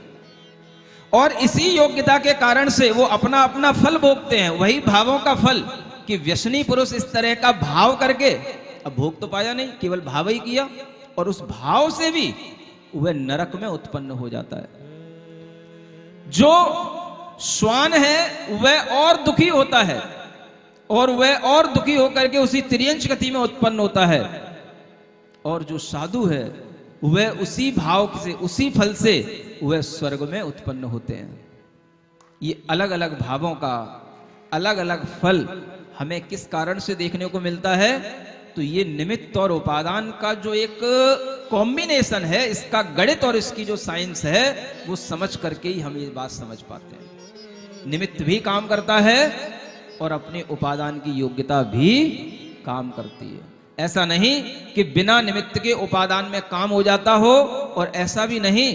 और इसी योग्यता के कारण से वो अपना अपना फल भोगते हैं, वही भावों का फल। कि व्यसनी पुरुष इस तरह का भाव करके, अब भोग तो पाया नहीं, केवल भाव ही किया, और उस भाव से भी वह नरक में उत्पन्न हो जाता है। जो श्वान है वह और दुखी होता है, और वह और दुखी होकर के उसी तिर्यंच गति में उत्पन्न होता है, और जो साधु है वह उसी भाव से, उसी फल से वह स्वर्ग में उत्पन्न होते हैं। ये अलग अलग भावों का अलग अलग फल हमें किस कारण से देखने को मिलता है? तो ये निमित्त और उपादान का जो एक कॉम्बिनेशन है, इसका गणित और इसकी जो साइंस है, वो समझ करके ही हम ये बात समझ पाते हैं। निमित्त भी काम करता है और अपने उपादान की योग्यता भी काम करती है। ऐसा नहीं कि बिना निमित्त के उपादान में काम हो जाता हो, और ऐसा भी नहीं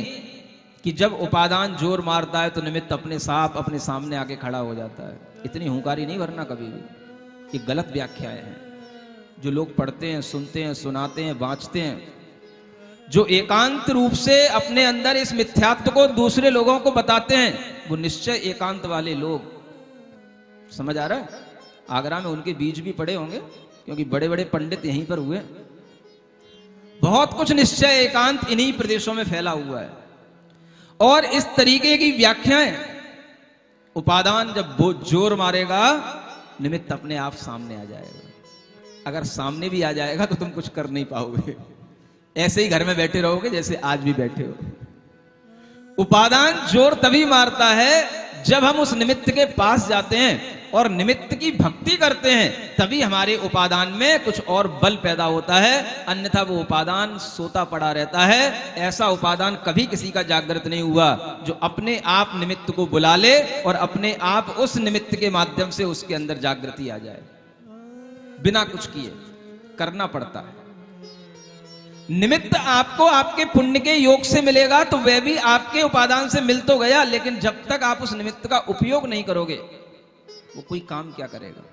कि जब उपादान जोर मारता है तो निमित्त अपने साथ अपने सामने आके खड़ा हो जाता है। इतनी हुंकारी नहीं भरना कभी भी, ये गलत व्याख्याएं हैं जो लोग पढ़ते हैं, सुनते हैं, सुनाते हैं, बांचते हैं, जो एकांत रूप से अपने अंदर इस मिथ्यात्व को दूसरे लोगों को बताते हैं, वो निश्चय एकांत वाले लोग। समझ आ रहा है? आगरा में उनके बीज भी पड़े होंगे, क्योंकि बड़े बड़े पंडित यहीं पर हुए। बहुत कुछ निश्चय एकांत इन्हीं प्रदेशों में फैला हुआ है। और इस तरीके की व्याख्याएं, उपादान जब वो जोर मारेगा, निमित्त अपने आप सामने आ जाएगा। अगर सामने भी आ जाएगा तो तुम कुछ कर नहीं पाओगे, ऐसे ही घर में बैठे रहोगे जैसे आज भी बैठे हो। उपादान जोर तभी मारता है जब हम उस निमित्त के पास जाते हैं और निमित्त की भक्ति करते हैं, तभी हमारे उपादान में कुछ और बल पैदा होता है, अन्यथा वो उपादान सोता पड़ा रहता है। ऐसा उपादान कभी किसी का जागृत नहीं हुआ जो अपने आप निमित्त को बुला ले और अपने आप उस निमित्त के माध्यम से उसके अंदर जागृति आ जाए। बिना कुछ किए करना पड़ता है। निमित्त आपको आपके पुण्य के योग से मिलेगा तो वह भी आपके उपादान से मिल तो गया, लेकिन जब तक आप उस निमित्त का उपयोग नहीं करोगे वो कोई काम क्या करेगा।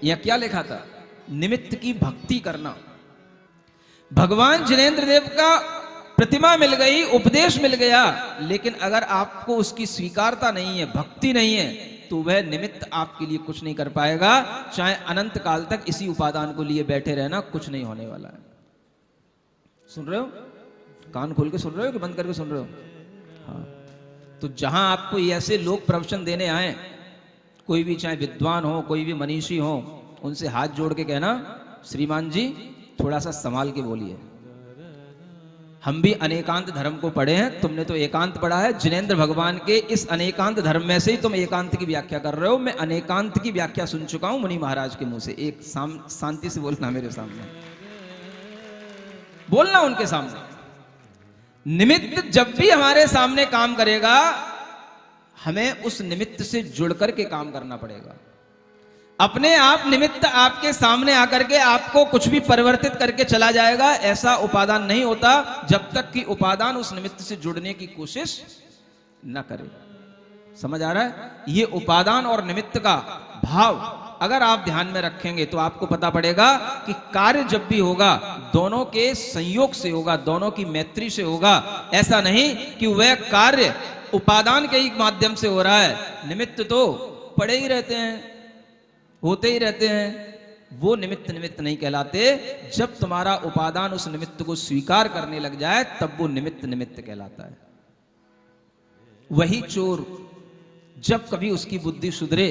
यह क्या लिखा था? निमित्त की भक्ति करना। भगवान जिनेंद्र देव का प्रतिमा मिल गई, उपदेश मिल गया, लेकिन अगर आपको उसकी स्वीकारता नहीं है, भक्ति नहीं है, तो वह निमित्त आपके लिए कुछ नहीं कर पाएगा। चाहे अनंत काल तक इसी उपादान को लिए बैठे रहना, कुछ नहीं होने वाला है। सुन रहे हो? कान खोल के सुन रहे हो कि बंद करके सुन रहे हो? हाँ। तो जहां आपको ऐसे लोग प्रवचन देने आए, कोई भी चाहे विद्वान हो, कोई भी मनीषी हो, उनसे हाथ जोड़ के कहना, श्रीमान जी थोड़ा सा संभाल के बोलिए। हम भी अनेकांत धर्म को पढ़े हैं, तुमने तो एकांत पढ़ा है। जिनेंद्र भगवान के इस अनेकांत धर्म में से ही तुम एकांत की व्याख्या कर रहे हो। मैं अनेकांत की व्याख्या सुन चुका हूं मुनि महाराज के मुंह से। एक शांति से बोलना मेरे सामने, बोलना उनके सामने। निमित्त जब भी हमारे सामने काम करेगा, हमें उस निमित्त से जुड़ करके काम करना पड़ेगा। अपने आप निमित्त आपके सामने आकर के आपको कुछ भी परिवर्तित करके चला जाएगा, ऐसा उपादान नहीं होता जब तक कि उपादान उस निमित्त से जुड़ने की कोशिश न करे। समझ आ रहा है? ये उपादान और निमित्त का भाव अगर आप ध्यान में रखेंगे तो आपको पता पड़ेगा कि कार्य जब भी होगा, दोनों के संयोग से होगा, दोनों की मैत्री से होगा। ऐसा नहीं कि वह कार्य उपादान के ही माध्यम से हो रहा है। निमित्त तो पड़े ही रहते हैं, होते ही रहते हैं। वो निमित्त निमित्त नहीं कहलाते। जब तुम्हारा उपादान उस निमित्त को स्वीकार करने लग जाए, तब वो निमित्त निमित्त कहलाता है। वही चोर जब कभी उसकी बुद्धि सुधरे,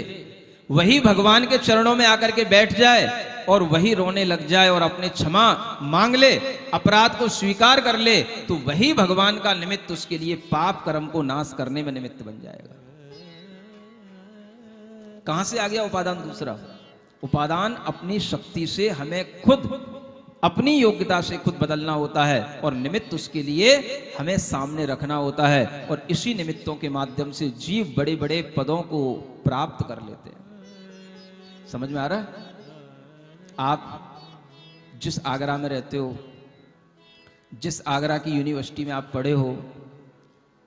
वही भगवान के चरणों में आकर के बैठ जाए और वही रोने लग जाए और अपने क्षमा मांग ले, अपराध को स्वीकार कर ले, तो वही भगवान का निमित्त उसके लिए पाप कर्म को नाश करने में निमित्त बन जाएगा। कहां से आ गया उपादान दूसरा? उपादान अपनी शक्ति से हमें खुद, अपनी योग्यता से खुद बदलना होता है, और निमित्त उसके लिए हमें सामने रखना होता है। और इसी निमित्तों के माध्यम से जीव बड़े बड़े पदों को प्राप्त कर लेते हैं। समझ में आ रहा है? आप जिस आगरा में रहते हो, जिस आगरा की यूनिवर्सिटी में आप पढ़े हो,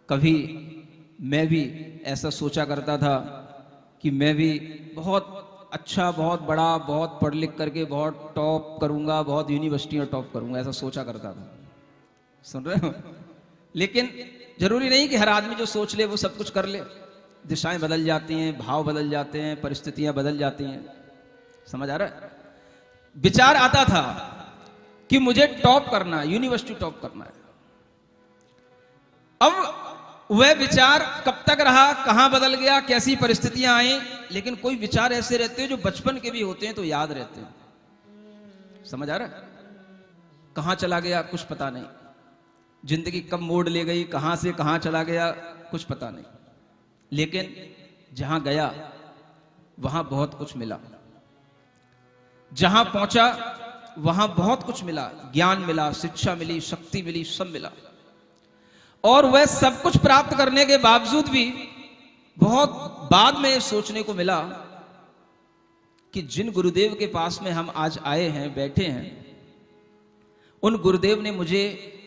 कभी मैं भी ऐसा सोचा करता था कि मैं भी बहुत अच्छा, बहुत बड़ा, बहुत पढ़ लिख करके बहुत टॉप करूंगा, बहुत यूनिवर्सिटी में टॉप करूंगा, ऐसा सोचा करता था। सुन रहे हो? लेकिन जरूरी नहीं कि हर आदमी जो सोच ले वो सब कुछ कर ले। दिशाएं बदल जाती हैं, भाव बदल जाते हैं, परिस्थितियां बदल जाती हैं। समझ आ रहा है? विचार आता था कि मुझे टॉप करना है, यूनिवर्सिटी टॉप करना है। अब वह विचार कब तक रहा, कहां बदल गया, कैसी परिस्थितियां आई, लेकिन कोई विचार ऐसे रहते हैं जो बचपन के भी होते हैं तो याद रहते हैं। समझ आ रहा है? कहां चला गया कुछ पता नहीं, जिंदगी कब मोड़ ले गई, कहां से कहां चला गया कुछ पता नहीं, लेकिन जहां गया वहां बहुत कुछ मिला। जहां पहुंचा वहां बहुत कुछ मिला, ज्ञान मिला, शिक्षा मिली, शक्ति मिली, सब मिला। और वह सब कुछ प्राप्त करने के बावजूद भी बहुत बाद में सोचने को मिला कि जिन गुरुदेव के पास में हम आज आए हैं, बैठे हैं, उन गुरुदेव ने मुझे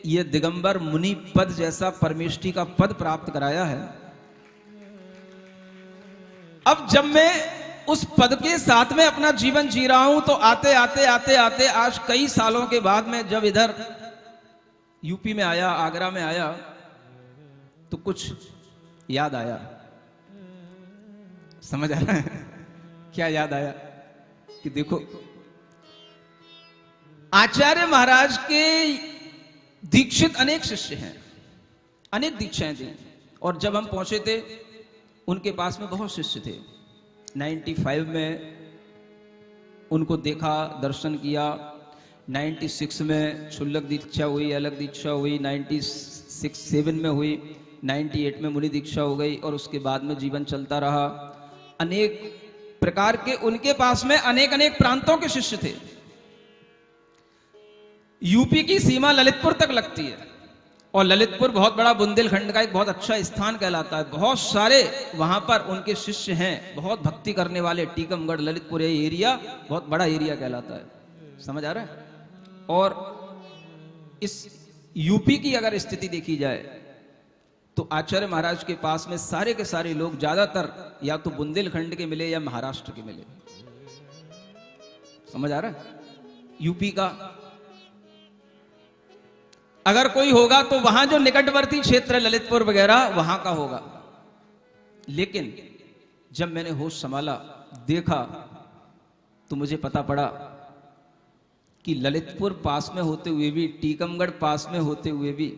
यह दिगंबर मुनि पद जैसा परमेष्ठी का पद प्राप्त कराया है। अब जब मैं उस पद के साथ में अपना जीवन जी रहा हूं, तो आते आते आते आते आज कई सालों के बाद में जब इधर यूपी में आया, आगरा में आया, तो कुछ याद आया। समझ आ रहा है? क्या याद आया? कि देखो, आचार्य महाराज के दीक्षित अनेक शिष्य हैं, अनेक दीक्षाएं दी, और जब हम पहुंचे थे उनके पास में बहुत शिष्य थे। 95 में उनको देखा, दर्शन किया। 96 में क्षुल्लक दीक्षा हुई, अलग दीक्षा हुई, 96-7 में हुई, 98 में मुनि दीक्षा हो गई, और उसके बाद में जीवन चलता रहा। अनेक प्रकार के उनके पास में अनेक अनेक प्रांतों के शिष्य थे। यूपी की सीमा ललितपुर तक लगती है, और ललितपुर बहुत बड़ा बुंदेलखंड का एक बहुत अच्छा स्थान कहलाता है। बहुत सारे वहां पर उनके शिष्य हैं, बहुत भक्ति करने वाले। टीकमगढ़, ललितपुर ये एरिया बहुत बड़ा एरिया कहलाता है। समझ आ रहा है? और इस यूपी की अगर स्थिति देखी जाए तो आचार्य महाराज के पास में सारे के सारे लोग ज्यादातर या तो बुंदेलखंड के मिले या महाराष्ट्र के मिले। समझ आ रहा है? यूपी का अगर कोई होगा तो वहां जो निकटवर्ती क्षेत्र है ललितपुर वगैरह वहां का होगा। लेकिन जब मैंने होश संभाला, देखा, तो मुझे पता पड़ा कि ललितपुर पास में होते हुए भी, टीकमगढ़ पास में होते हुए भी,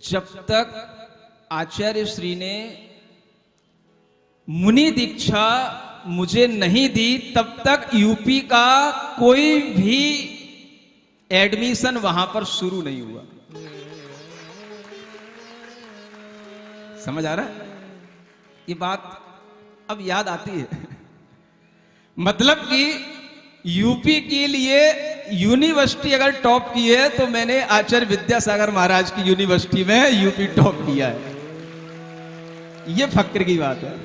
जब तक आचार्य श्री ने मुनि दीक्षा मुझे नहीं दी तब तक यूपी का कोई भी एडमिशन वहां पर शुरू नहीं हुआ। समझ आ रहा है? ये बात अब याद आती है। मतलब कि यूपी के लिए यूनिवर्सिटी अगर टॉप की है तो मैंने आचार्य विद्यासागर महाराज की यूनिवर्सिटी में यूपी टॉप किया है। ये फक्र की बात है।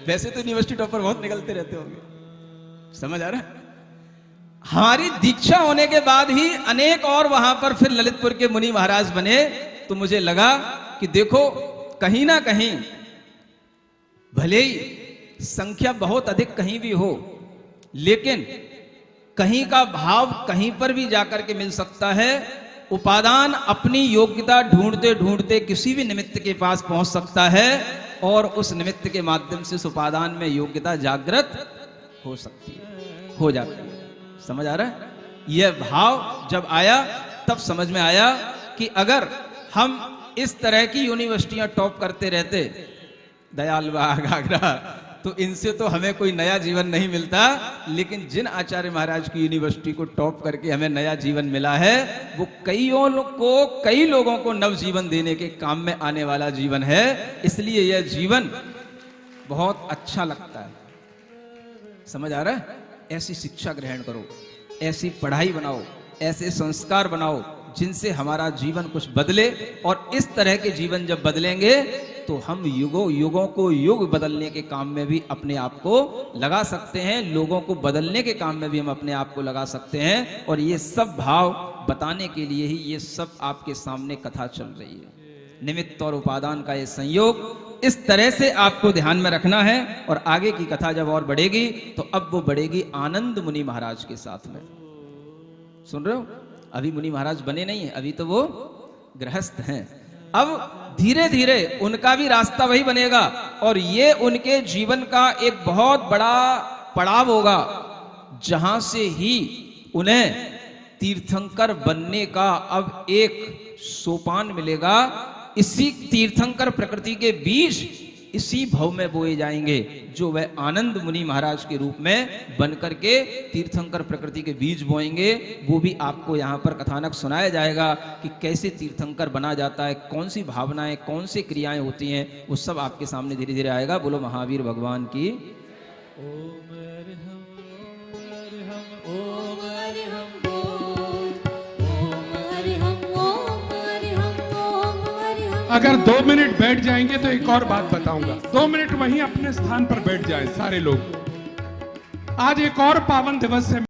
वैसे तो यूनिवर्सिटी टॉपर बहुत निकलते रहते होंगे। समझ आ रहा है? हमारी दीक्षा होने के बाद ही अनेक और वहां पर फिर ललितपुर के मुनि महाराज बने। तो मुझे लगा कि देखो, कहीं ना कहीं भले ही संख्या बहुत अधिक कहीं भी हो, लेकिन कहीं का भाव कहीं पर भी जाकर के मिल सकता है। उपादान अपनी योग्यता ढूंढते ढूंढते किसी भी निमित्त के पास पहुंच सकता है और उस निमित्त के माध्यम से उस उपादान में योग्यता जागृत हो सकती है, हो जाती है। समझ आ रहा है? यह भाव जब आया तब समझ में आया कि अगर हम इस तरह की यूनिवर्सिटियां टॉप करते रहते, दयाल बाग, आगरा, तो इनसे तो हमें कोई नया जीवन नहीं मिलता। लेकिन जिन आचार्य महाराज की यूनिवर्सिटी को टॉप करके हमें नया जीवन मिला है, वो कई लोगों को नव जीवन देने के काम में आने वाला जीवन है। इसलिए यह जीवन बहुत अच्छा लगता है। समझ आ रहा है? ऐसी शिक्षा ग्रहण करो, ऐसी पढ़ाई बनाओ, ऐसे संस्कार बनाओ जिनसे हमारा जीवन कुछ बदले। और इस तरह के जीवन जब बदलेंगे तो हम युगों को युग बदलने के काम में भी अपने आप को लगा सकते हैं। लोगों को बदलने के काम में भी हम अपने आप को लगा सकते हैं। और ये सब भाव बताने के लिए ही ये सब आपके सामने कथा चल रही है। निमित्त और उपादान का ये संयोग इस तरह से आपको ध्यान में रखना है। और आगे की कथा जब और बढ़ेगी तो अब वो बढ़ेगी आनंद मुनि महाराज के साथ में। सुन रहे हो? अभी मुनि महाराज बने नहीं है, अभी तो वो गृहस्थ हैं। अब धीरे धीरे उनका भी रास्ता वही बनेगा और ये उनके जीवन का एक बहुत बड़ा पड़ाव होगा, जहां से ही उन्हें तीर्थंकर बनने का अब एक सोपान मिलेगा। इसी तीर्थंकर प्रकृति के बीज इसी भव में बोए जाएंगे, जो वह आनंद मुनि महाराज के रूप में बनकर के तीर्थंकर प्रकृति के बीज बोएंगे। वो भी आपको यहाँ पर कथानक सुनाया जाएगा कि कैसे तीर्थंकर बना जाता है, कौन सी भावनाएं, कौन सी क्रियाएं होती हैं, वो सब आपके सामने धीरे धीरे आएगा। बोलो महावीर भगवान की। अगर 2 मिनट बैठ जाएंगे तो एक और बात बताऊंगा। 2 मिनट वहीं अपने स्थान पर बैठ जाएं सारे लोग। आज एक और पावन दिवस है।